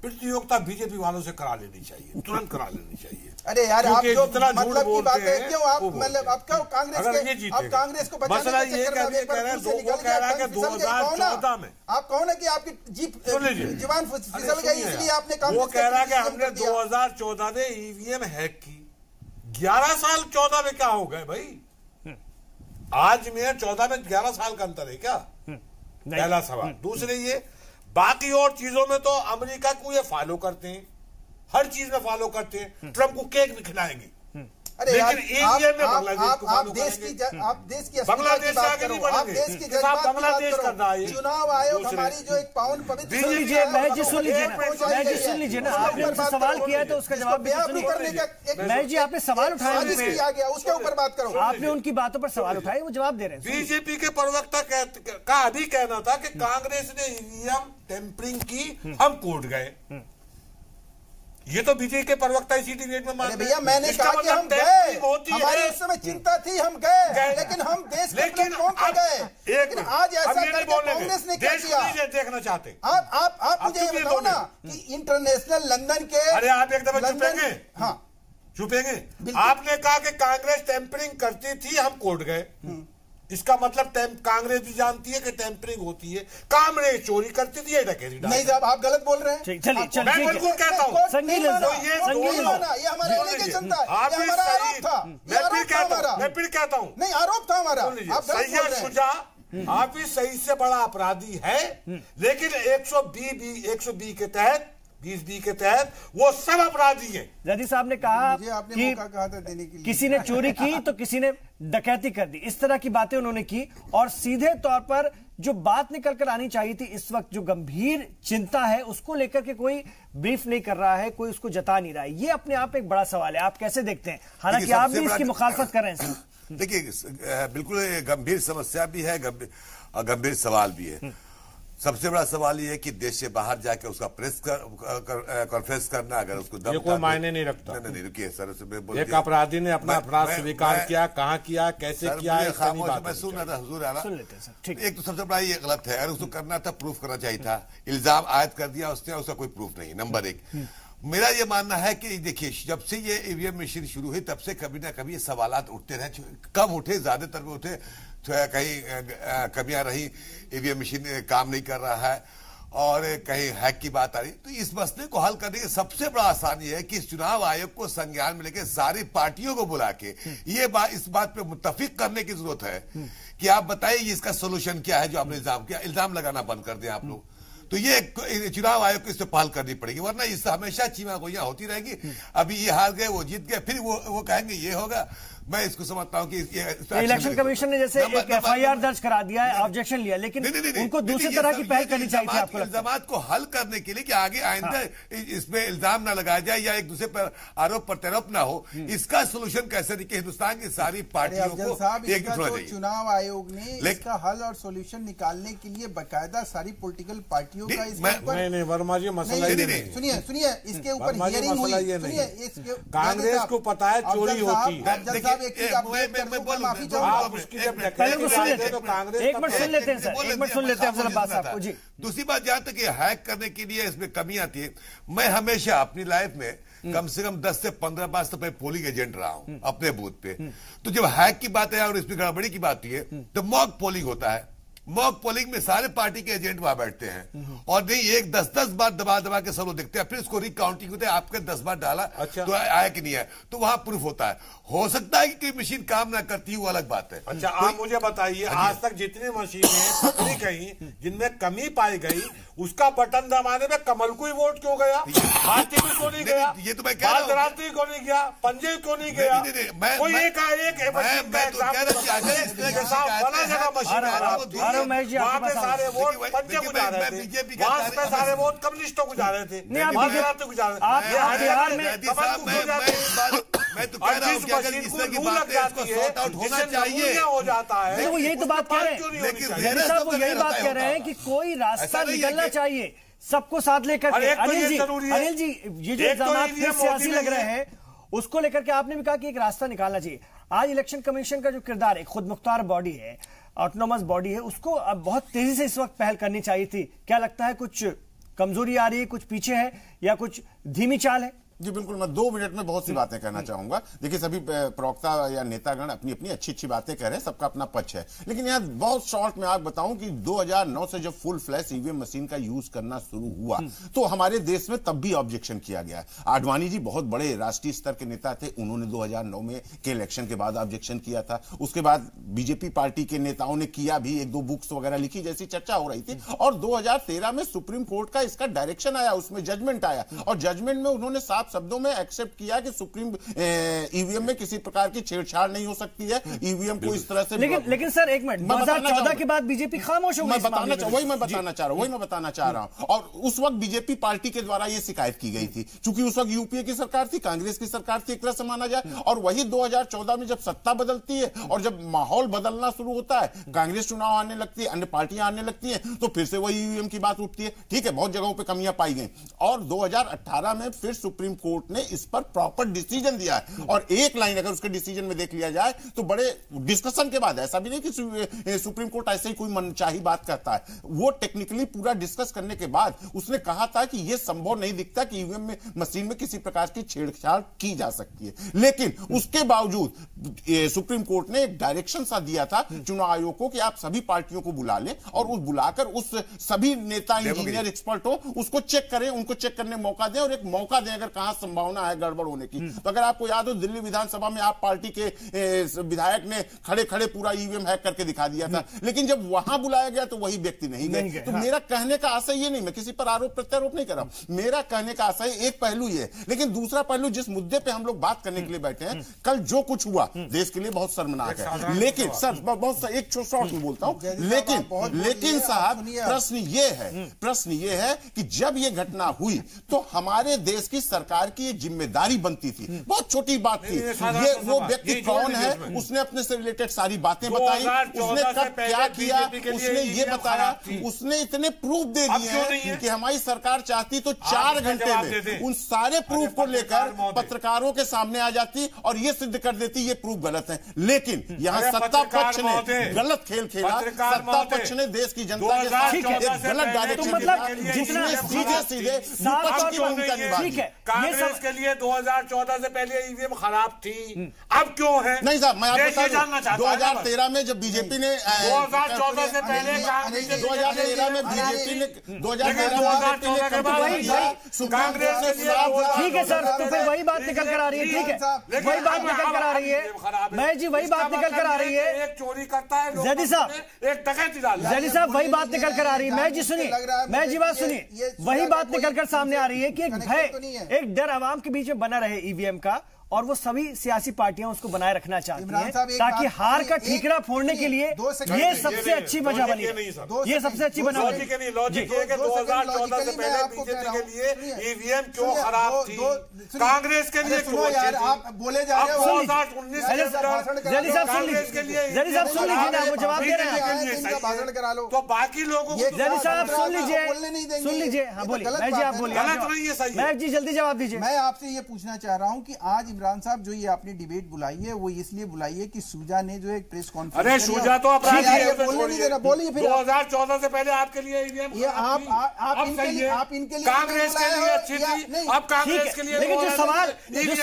प्रतियोगिता बीजेपी वालों से करा लेनी चाहिए, तुरंत करा लेनी चाहिए। अरे यार, आप जो इतना झूठ मतलब की बात बोलते है, हैं, क्यों आप मतलब आप क्यों कांग्रेस के, आप कांग्रेस को बचाने मसला के ये चक्कर में कह रहे हैं 2014 में आप कहो ना कि आपकी जीप जवान फिसल गई इसलिए आपने वो कह रहा है कि हमने 2014 में ईवीएम हैक की। 11 साल 14 में क्या हो गए भाई? आज में 14 में 11 साल का अंतर है क्या? पहला सवाल। दूसरे, ये बाकी और चीजों में तो अमेरिका को ये फॉलो करते हैं, हर चीज में फॉलो करते हैं। ट्रम्प को केक भी खिलाएंगे। अरे लेकिन एशिया में आप देश की बांग्लादेश से आगे नहीं बढ़ेंगे। बांग्लादेश कर रहा है। चुनाव आयोग हमारी जो एक पावन पवित्र, सुन लीजिए सुन लीजिए ना, आपने मुझसे सवाल किया है तो उसका जवाब भी मैं जी, आपने सवाल उठाया उसके ऊपर बात करो। आपने उनकी बातों पर सवाल उठाए, वो जवाब दे रहे हैं। बीजेपी के प्रवक्ता का अभी कहना था कि कांग्रेस ने ईवीएम टेम्परिंग की, हम कोर्ट गए। ये तो बीजेपी के प्रवक्ता इसी डिबेट में मान भैया, मैंने कहा कि हम गए, हमारे उस समय चिंता थी, हम गए, लेकिन हम देश के प्लेटफॉर्म पर गए। लेकिन आज ऐसा करके कांग्रेस ने क्या किया? देखना चाहते आप मुझे ये बताओ ना कि इंटरनेशनल लंदन के, अरे आप एक दफा चुपेंगे? हाँ चुपेंगे। आपने कहा कि कांग्रेस टेम्परिंग करती थी, हम कोर्ट गए। इसका मतलब कांग्रेस भी जानती है कि टेम्परिंग होती है। कांग्रेस चोरी करती थी, डकैती। नहीं साहब, आप गलत बोल रहे हैं। चलिए मैं बिल्कुल कहता हूँ, ये हमारा एलिगेशन था, ये हमारा आरोप था। मैं फिर कहता हूँ, नहीं, आरोप था हमारा। सैयद शुजा आप ही सही से बड़ा अपराधी है, लेकिन 120 के तहत 20B के तहत वो सब अपराधी है। जयदी साहब ने कहा कि कहा था देने के लिए, किसी ने चोरी की तो किसी ने डकैती कर दी, इस तरह की बातें उन्होंने की। और सीधे तौर पर जो बात निकल कर आनी चाहिए थी इस वक्त, जो गंभीर चिंता है उसको लेकर के कोई ब्रीफ नहीं कर रहा है, कोई उसको जता नहीं रहा है। ये अपने आप एक बड़ा सवाल है। आप कैसे देखते हैं? हालांकि आप भी इसकी मुखालफत कर रहे हैं। देखिए, बिल्कुल गंभीर समस्या भी है, गंभीर सवाल भी है। सबसे बड़ा सवाल ये है कि देश से बाहर जाके उसका प्रेस कॉन्फ्रेंस करना, अगर उसको दम, ये कोई मायने नहीं रखता। नहीं, रुकिए सर, एक अपराधी ने अपना अपराध स्वीकार किया, कहाँ किया, कैसे किया, मैं सुन रहा था हुजूर आला। एक तो सबसे बड़ा ये गलत है, अगर उसको करना था प्रूफ करना चाहिए था। इल्जाम आयद कर दिया उसने, उसका कोई प्रूफ नहीं। नंबर एक, मेरा ये मानना है कि देखिए, जब से ये ईवीएम मशीन शुरू हुई तब से कभी ना कभी ये सवालात उठते रहे, कम उठे, ज्यादातर में उठे, कहीं कमियां रही, ईवीएम मशीन काम नहीं कर रहा है और कहीं हैक की बात आ रही। तो इस मसले को हल करने की सबसे बड़ा आसान ये है कि चुनाव आयोग को संज्ञान में लेकर सारी पार्टियों को बुला के इस बात पे मुत्तफिक करने की जरूरत है कि आप बताइए इसका सोल्यूशन क्या है। जो आपने इल्जाम किया, इल्जाम लगाना बंद कर दें आप लोग। तो ये चुनाव आयोग को इस पर पहल करनी पड़ेगी, वरना इससे हमेशा चीमा गोइयां होती रहेगी। अभी ये हार गए, वो जीत गए, फिर वो कहेंगे ये होगा। मैं इसको समझता हूं कि इलेक्शन कमीशन ने जैसे एक एफआईआर दर्ज करा दिया है, ऑब्जेक्शन लिया, लेकिन उनको दूसरी तरह की पहल करनी चाहिए थी। आपको इल्जामात को हल करने के लिए कि आगे आइंदा इसमें इल्जाम ना लगाया जाए या एक दूसरे पर आरोप प्रत्यारोप ना हो, इसका सोल्यूशन कैसे दिखे हिंदुस्तान की सारी पार्टियों को एक तो चुनाव आयोग ने इसका हल और सोल्यूशन निकालने के लिए बाकायदा सारी पॉलिटिकल पार्टियों का नहीं वर्मा जी, मसला सुनिए इसके ऊपर हियरिंग हुई। कांग्रेस को पता है चोरी होती है। एक मिनट सुन लेते हैं सर, एक मिनट सुन लेते हैं अफजल अब्बास साहब को जी। दूसरी बात, जहां तक ये हैक करने के लिए इसमें कमी आती है, मैं हमेशा अपनी लाइफ में कम से कम 10 से 15 बार तो मैं पोलिंग एजेंट रहा हूं अपने बूथ पे। तो जब हैक की बात है और इसमें गड़बड़ी की बात है तो मॉक पोलिंग होता है। मॉक पोलिंग में सारे पार्टी के एजेंट वहां बैठते हैं और नहीं एक 10-10 बार दबा के सब लोग देखते हैं, फिर इसको रिकाउंटिंग होते हैं, आपके 10 बार डाला तो आया कि नहीं आया, तो वहां प्रूफ होता है। हो सकता है कि मशीन काम ना करती वो अलग बात है। अच्छा, आप मुझे बताइए, आज तक जितनी मशीनें पकड़ी गई जिनमें कमी पाई गई, उसका बटन दबाने में कमल को ही वोट क्यों गया, भारतीय को क्यों नहीं गया, ये तो मैं कह रहा हूं, क्यों नहीं गया, पंजे क्यों नहीं गया, कोई एक वहां पे सारे वोट पंजे को जा रहे थे, वहां पे सारे वोट कम्युनिस्टों को जा रहे थे, को जा रहे थे। मैं तो कह रहा हूं कि अगर इस तरह की बात है इसको सॉर्ट आउट होना चाहिए, हो जाता है। वो यही तो बात कह रहे हैं, वो यही बात कह रहे हैं कि कोई रास्ता निकलना चाहिए सबको साथ लेकर के। अनिल जी, ये जो इल्जाम फिर सियासी लग रहे हैं उसको लेकर के आपने भी कहा कि एक रास्ता निकालना चाहिए। आज इलेक्शन कमीशन का जो किरदार है, खुद मुख्तार बॉडी है, ऑटोनोमस बॉडी है, उसको अब बहुत तेजी से इस वक्त पहल करनी चाहिए थी। क्या लगता है कुछ कमजोरी आ रही है, कुछ पीछे है या कुछ धीमी चाल है? जी बिल्कुल, मैं 2 मिनट में बहुत सी बातें कहना चाहूंगा। देखिए, सभी प्रवक्ता या नेतागण अपनी अपनी अच्छी बातें कह रहे हैं, सबका अपना पक्ष है, लेकिन यहाँ बहुत शॉर्ट में आप बताऊं कि 2009 से जब फुल फ्लैश ईवीएम मशीन का यूज करना शुरू हुआ तो हमारे देश में तब भी ऑब्जेक्शन किया गया। आडवाणी जी बहुत बड़े राष्ट्रीय स्तर के नेता थे, उन्होंने 2009 में के इलेक्शन के बाद ऑब्जेक्शन किया था। उसके बाद बीजेपी पार्टी के नेताओं ने किया भी, 1-2 बुक्स वगैरह लिखी जैसी चर्चा हो रही थी। और 2013 में सुप्रीम कोर्ट का इसका डायरेक्शन आया, उसमें जजमेंट आया और जजमेंट में उन्होंने साफ शब्दों में एक्सेप्ट किया कि सुप्रीम ईवीएम में किसी प्रकार की छेड़छाड़ नहीं हो सकती है, ईवीएम को इस तरह से। लेकिन सर एक मिनट, 2014 के बाद बीजेपी खामोश हो गई। वही मैं बताना चाह रहा हूं। और उस वक्त बीजेपी पार्टी के द्वारा यह शिकायत की गई थी, क्योंकि उस वक्त यूपीए की सरकार थी, कांग्रेस की सरकार थी एक तरह से माना जाए। और वही 2014 में जब सत्ता बदलती है और जब माहौल बदलना शुरू होता है, कांग्रेस चुनाव आने लगती है, अन्य पार्टियां आने लगती है, तो फिर से वही ईवीएम की बात उठती है। ठीक है, बहुत जगहों पर कमियां पाई गई और 2018 में फिर सुप्रीम कोर्ट ने इस पर प्रॉपर डिसीजन दिया है। और एक लाइन अगर उसके डिसीजन में देख लिया जाए तो बड़े डिस्कशन के बाद, ऐसा भी नहीं कि सुप्रीम कोर्ट ऐसे ही कोई मनचाही बात करता है, वो टेक्निकली पूरा डिस्कस करने के बाद उसने कहा था कि यह संभव नहीं दिखता कि ईवीएम में मशीन में किसी प्रकार की छेड़छाड़ की जा सकती है। लेकिन उसके बावजूद सुप्रीम कोर्ट ने एक डायरेक्शन सा दिया था चुनाव आयोग को कि आप सभी पार्टियों को बुला लें और उस बुलाकर उस सभी नेता, इंजीनियर, एक्सपर्ट हो, उसको चेक करें, उनको चेक करने मौका दें और एक मौका दें अगर कहां वहां संभावना है गड़बड़ होने की। तो अगर आपको याद हो, दिल्ली विधानसभा में आप पार्टी के विधायक ने खड़े खड़े पूरा ईवीएम हैक करके दिखा दिया था, लेकिन जब वहां बुलाया गया तो वही व्यक्ति नहीं गए। तो मेरा कहने का आशय ये नहीं, मैं किसी पर आरोप प्रत्यारोप नहीं कर रहा हूं, मेरा कहने का आशय एक पहलू ये है। लेकिन दूसरा पहलू, जिस मुद्दे पे हम लोग बात करने के लिए बैठे हैं, कल जो कुछ हुआ देश के लिए बहुत शर्मनाक है। लेकिन सर बहुत एक शॉर्ट में बोलता हूं, लेकिन साहब प्रश्न ये है कि जब ये घटना हुई तो हमारे देश की सरकार की ये जिम्मेदारी बनती थी। बहुत छोटी बात थी ये, वो व्यक्ति कौन है, उसने अपने से रिलेटेड सारी बातें बताई, उसने कब क्या किया उसने ये बताया, उसने इतने प्रूफ दे दिए हैं कि हमारी सरकार चाहती तो 4 घंटे में उन सारे प्रूफ को लेकर पत्रकारों के सामने आ जाती और ये सिद्ध कर देती ये प्रूफ गलत है। लेकिन यहाँ सत्ता पक्ष ने गलत खेल खेला, सत्ता पक्ष ने देश की जनता के साथ एक गलत डायरेक्शन दिया, जिसने सीधे विपक्ष की भूमिका निभाई। कांग्रेस के लिए 2014 से पहले ईवीएम खराब थी, अब क्यों है? नहीं साहब, मैं आपको जानना चाहता हूं 2013 में जब बीजेपी ने 2014 से पहले 2013 में बीजेपी ने 2014 के बाद कांग्रेस ने ठीक है सर, तो फिर वही बात निकल कर आ रही है। ठीक है, वही बात निकल कर आ रही है। मैं जी वही बात निकल कर आ रही है। एक चोरी करता है जैदी साहब, एक डकैती डालता है। जैदी साहब वही बात निकल कर आ रही है। मैं जी सुनिए, मैं जी बात सुनिए, वही बात निकल कर सामने आ रही है कि एक भय, एक डर आवाम के बीच में बना रहे ईवीएम का, और वो सभी सियासी पार्टियां उसको बनाए रखना चाहती हैं ताकि हार का ठीकरा फोड़ने के लिए ये सबसे अच्छी वजह बनी है। ये सबसे अच्छी बना लॉजिक है। 2014 से पहले बीजेपी के लिए ईवीएम क्यों खराब थी, कांग्रेस के लिए क्यों अच्छी थी? आप बोले जा रहे हो 2019 जैदी साहब सुन लीजिए, जैदी साहब सुन लीजिए ना, वो जवाब दे रहे हैं। भाषण करा लो तो बाकी लोगों को जैदी साहब सुन लीजिए। हाँ बोलिए, मैं जी आप बोलिए। गलत नहीं है, सही है। मैं जी जल्दी जवाब दीजिए। मैं आपसे ये पूछना चाह रहा हूँ कि आज इमरान साहब जो ये आपने डिबेट बुलाई है वो इसलिए बुलाई है कि शुजा ने जो एक प्रेस कॉन्फ्रेंस, अरे शुजा तो अपराधी है, बोलने नहीं देना, बोलिए फिर। 2014 से पहले आपके लिए ईवीएम ये आप इनके लिए कांग्रेस के लिए अच्छी थी, अब कांग्रेस के लिए। लेकिन जो सवाल जैदी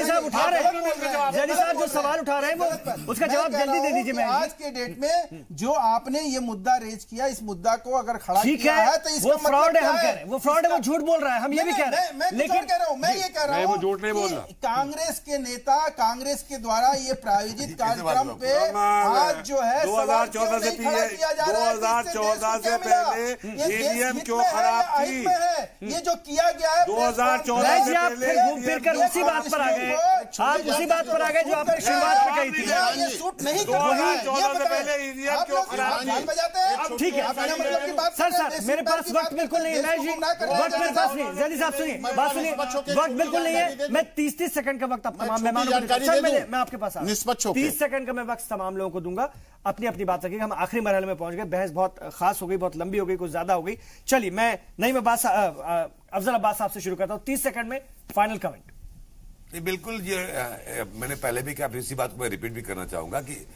साहब उठा रहे हैं, जैदी साहब जो सवाल उठा रहे हैं वो उसका जवाब जल्दी दे दीजिए। मैं आज के डेट में जो आपने ये मुद्दा रेज किया, इस मुद्दा को अगर खड़ा किया है तो इसका वो फ्रॉड है, हम कह रहे हैं वो फ्रॉड है, वो झूठ बोल रहा है, हम ये भी कह रहे हैं। लेकिन कह रहा हूं, मैं ये कह रहा हूं वो झूठ नहीं बोल रहा। कांग्रेस के नेता, कांग्रेस के द्वारा ये प्रायोजित कार्यक्रम पे आज जो है 2014 से पहले 2014 से पहले ईवीएम क्यों खराब थी, ये जो किया गया है 2014 से आप फिर घूम फिर कर उसी बात पर आ गए, आप उसी बात पर आ गए जो आपने शुरुआत में कही थी। ये सूट नहीं कर 2014 से पहले ईवीएम क्यों खराब थी? बजाते हैं। ठीक है सर, मेरे पास वक्त बिल्कुल नहीं है। मैं जी वक्त मेरे पास नहीं। जल्दी साहब सुनिए, बात सुनिए, वक्त बिल्कुल नहीं है। मैं 30 सेकंड का वक्त अब तमाम मेहमानों को मैं आपके पास 30 सेकंड का मैं वक्त तमाम लोगों को दूंगा। अपनी अपनी बात रखिएगा। हम आखिरी मरहले में पहुंच गए, बहस बहुत खास हो गई, बहुत लंबी हो गई, कुछ ज्यादा हो गई। चलिए मैं अफजल अब्बास साहब से शुरू करता हूं। 30 सेकंड में फाइनल कमेंट। बिल्कुल, ये मैंने पहले भी कहा, इसी बात को मैं रिपीट भी करना चाहूंगा कि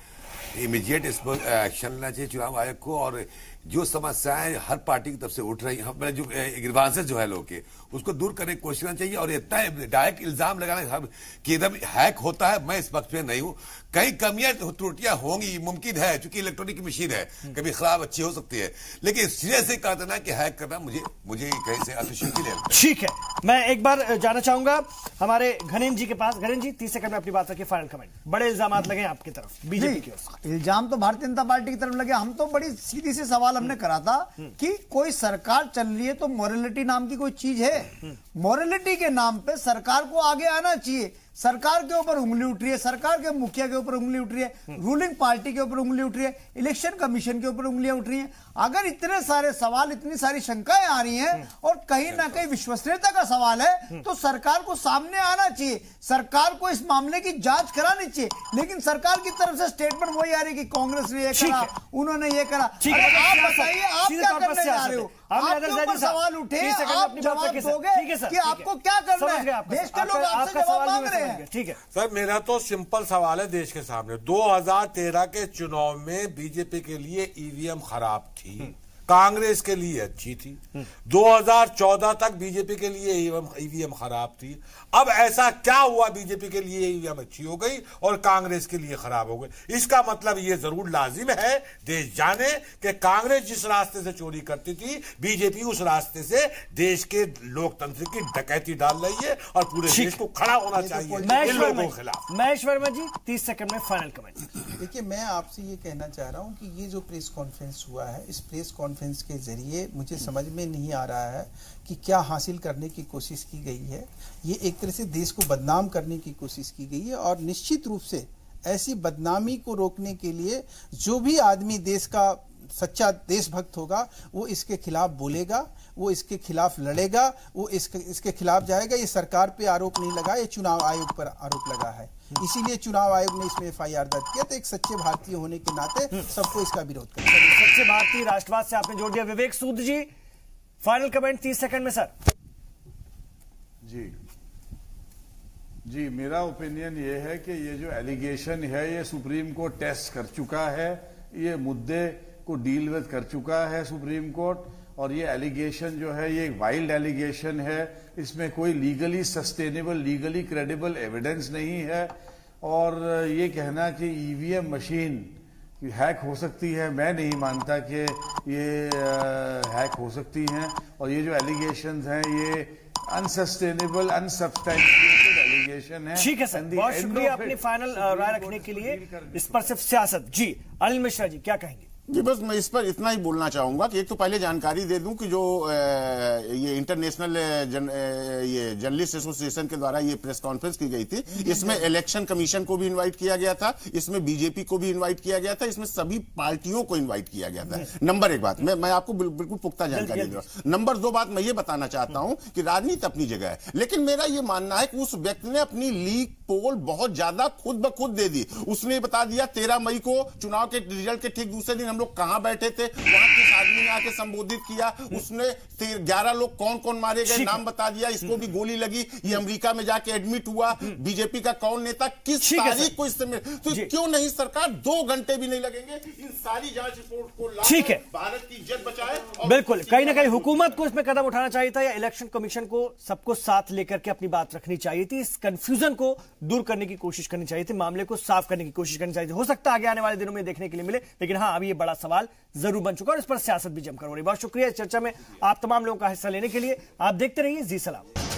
इमीडिएट इस पर एक्शन लेना चाहिए चुनाव आयोग को, और जो समस्याएं हर पार्टी की तरफ से उठ रही हैं, जो ग्रीवांसेस जो है लोग के, उसको दूर करने की कोशिश करना चाहिए। और इतना डायरेक्ट इल्जाम लगाना कि एकदम हैक होता है, मैं इस पक्ष में नहीं हूं। कई कमियां त्रुटियां होंगी, मुमकिन है, क्योंकि इलेक्ट्रॉनिक मशीन है, कभी खराब अच्छी हो सकती है, लेकिन सिरे से कह देना कि हैक करना मुझे कहीं से अतिशयोक्ति लगता है। ठीक है, मैं एक बार जाना चाहूंगा हमारे घनेम जी के पास। घनेम जी 30 सेकंड में अपनी बात रखिए, फाइनल कमेंट। बड़े इल्जाम लगे आपकी तरफ बीजेपी की ओर से। इल्जाम तो भारतीय जनता पार्टी की तरफ लगे। हम तो बड़ी सीधी सी सवाल हमने करा था कि कोई सरकार चल रही है तो मोरालिटी नाम की कोई चीज है? मोरालिटी के नाम पे सरकार को आगे आना चाहिए। सरकार के ऊपर उंगली उठ रही है, सरकार के मुखिया के ऊपर उंगली उठ रही है, रूलिंग पार्टी के ऊपर उंगली उठ रही है, इलेक्शन कमीशन के ऊपर उंगलियां उठ रही हैं। अगर इतने सारे सवाल, इतनी सारी शंकाएं आ रही हैं और कहीं ना कहीं विश्वसनीयता का सवाल है, तो सरकार को सामने आना चाहिए, सरकार को इस मामले की जांच करानी चाहिए। लेकिन सरकार की तरफ से स्टेटमेंट वही आ रही कि कांग्रेस ने ये करा, उन्होंने ये करा। आप बताइए, आप क्या करने जा रहे हो? आपके ऊपर सवाल उठे, आप जवाब दोगे कि आपको क्या करना है? देश के लोग आपसे जवाब मांग रहे हैं। ठीक है सर, मेरा तो सिंपल सवाल है देश के सामने। 2013 के चुनाव में बीजेपी के लिए ईवीएम खराब थी, कांग्रेस के लिए अच्छी थी। 2014 तक बीजेपी के लिए ईवीएम खराब थी। अब ऐसा क्या हुआ बीजेपी के लिए ईवीएम अच्छी हो गई और कांग्रेस के लिए खराब हो गई? इसका मतलब यह जरूर लाजिम है देश जाने कि कांग्रेस जिस रास्ते से चोरी करती थी, बीजेपी उस रास्ते से देश के लोकतंत्र की डकैती डाल रही है और पूरे देश को खड़ा होना चाहिए इन लोगों के खिलाफ। महेश वर्मा जी 30 सेकंड में फाइनल कमेंट। देखिए, मैं आपसे ये कहना चाह रहा हूं कि ये जो प्रेस कॉन्फ्रेंस हुआ है, इस प्रेस कॉन्फ्रेंस के जरिए मुझे समझ में नहीं आ रहा है कि क्या हासिल करने की कोशिश की गई है। ये एक तरह से देश को बदनाम करने की कोशिश की गई है और निश्चित रूप से ऐसी बदनामी को रोकने के लिए जो भी आदमी देश का सच्चा देशभक्त होगा वो इसके खिलाफ बोलेगा, वो इसके खिलाफ लड़ेगा, वो इसके खिलाफ जाएगा। ये सरकार पे आरोप नहीं लगा, ये चुनाव आयोग पर आरोप लगा है, इसीलिए चुनाव आयोग ने इसमें FIR दर्ज किया। तो एक सच्चे भारतीय होने के नाते सबको इसका विरोध करना चाहिए। सच्चे भारतीय राष्ट्रवाद से आपने जोड़ दिया। विवेक सूद जी फाइनल कमेंट 30 सेकंड में सर। जी, मेरा ओपिनियन ये है कि ये जो एलिगेशन है ये सुप्रीम कोर्ट टेस्ट कर चुका है, ये मुद्दे को डील विद कर चुका है सुप्रीम कोर्ट। और ये एलिगेशन जो है ये एक वाइल्ड एलिगेशन है, इसमें कोई legally sustainable, legally credible evidence नहीं है। और ये कहना कि ईवीएम मशीन हैक हो सकती है, मैं नहीं मानता कि ये हैक हो सकती हैं। और ये जो एलिगेशंस हैं ये अनसस्टेनेबल, अनसब्सटैंशिएटेड एलिगेशन है। ठीक है सर, बहुत शुक्रिया अपनी फाइनल राय रखने के लिए। इस पर सिर्फ सियासत। जी अनिल मिश्रा जी क्या कहेंगे? जी बस मैं इस पर इतना ही बोलना चाहूंगा कि एक तो पहले जानकारी दे दूं कि जो ये इंटरनेशनल ये जर्नलिस्ट एसोसिएशन के द्वारा ये प्रेस कॉन्फ्रेंस की गई थी, इसमें इलेक्शन कमीशन को भी इनवाइट किया गया था, इसमें बीजेपी को भी इनवाइट किया गया था, इसमें सभी पार्टियों को इनवाइट किया गया था। नंबर एक बात मैं आपको बिल्कुल पुख्ता जानकारी दे रहा हूं। नंबर दो बात मैं ये बताना चाहता हूं कि राजनीति अपनी जगह है, लेकिन मेरा ये मानना है कि उस व्यक्ति ने अपनी लीक पोल बहुत ज्यादा खुद ब खुद दे दी। उसने बता दिया 13 मई को चुनाव के रिजल्ट के ठीक दूसरे दिन हम लोग कहां बैठे थे, वहां किस आदमी ने आके संबोधित किया, उसने 11 लोग कौन कौन मारे गए नाम बता दिया, इसको भी गोली लगी, ये अमेरिका में जाके एडमिट हुआ, बीजेपी का कौन नेता किस तारीख को इससे तो क्यों नहीं सरकार 2 घंटे भी नहीं लगेंगे इन सारी जांच रिपोर्ट को लाकर भारत की इज्जत बचाए। बिल्कुल, कहीं ना कहीं हुकूमत को इसमें कदम उठाना चाहिए था या इलेक्शन कमीशन को सबको साथ लेकर के अपनी बात रखनी चाहिए थी। इस कंफ्यूजन को दूर करने की कोशिश करनी चाहिए थी, मामले को साफ करने की कोशिश करनी चाहिए थी। हो सकता है आगे आने वाले दिनों में देखने के लिए मिले, लेकिन हाँ अभी ये बड़ा सवाल जरूर बन चुका और इस पर सियासत भी जमकर हो रही है। बहुत शुक्रिया इस चर्चा में आप तमाम लोगों का हिस्सा लेने के लिए। आप देखते रहिए जी सलाम।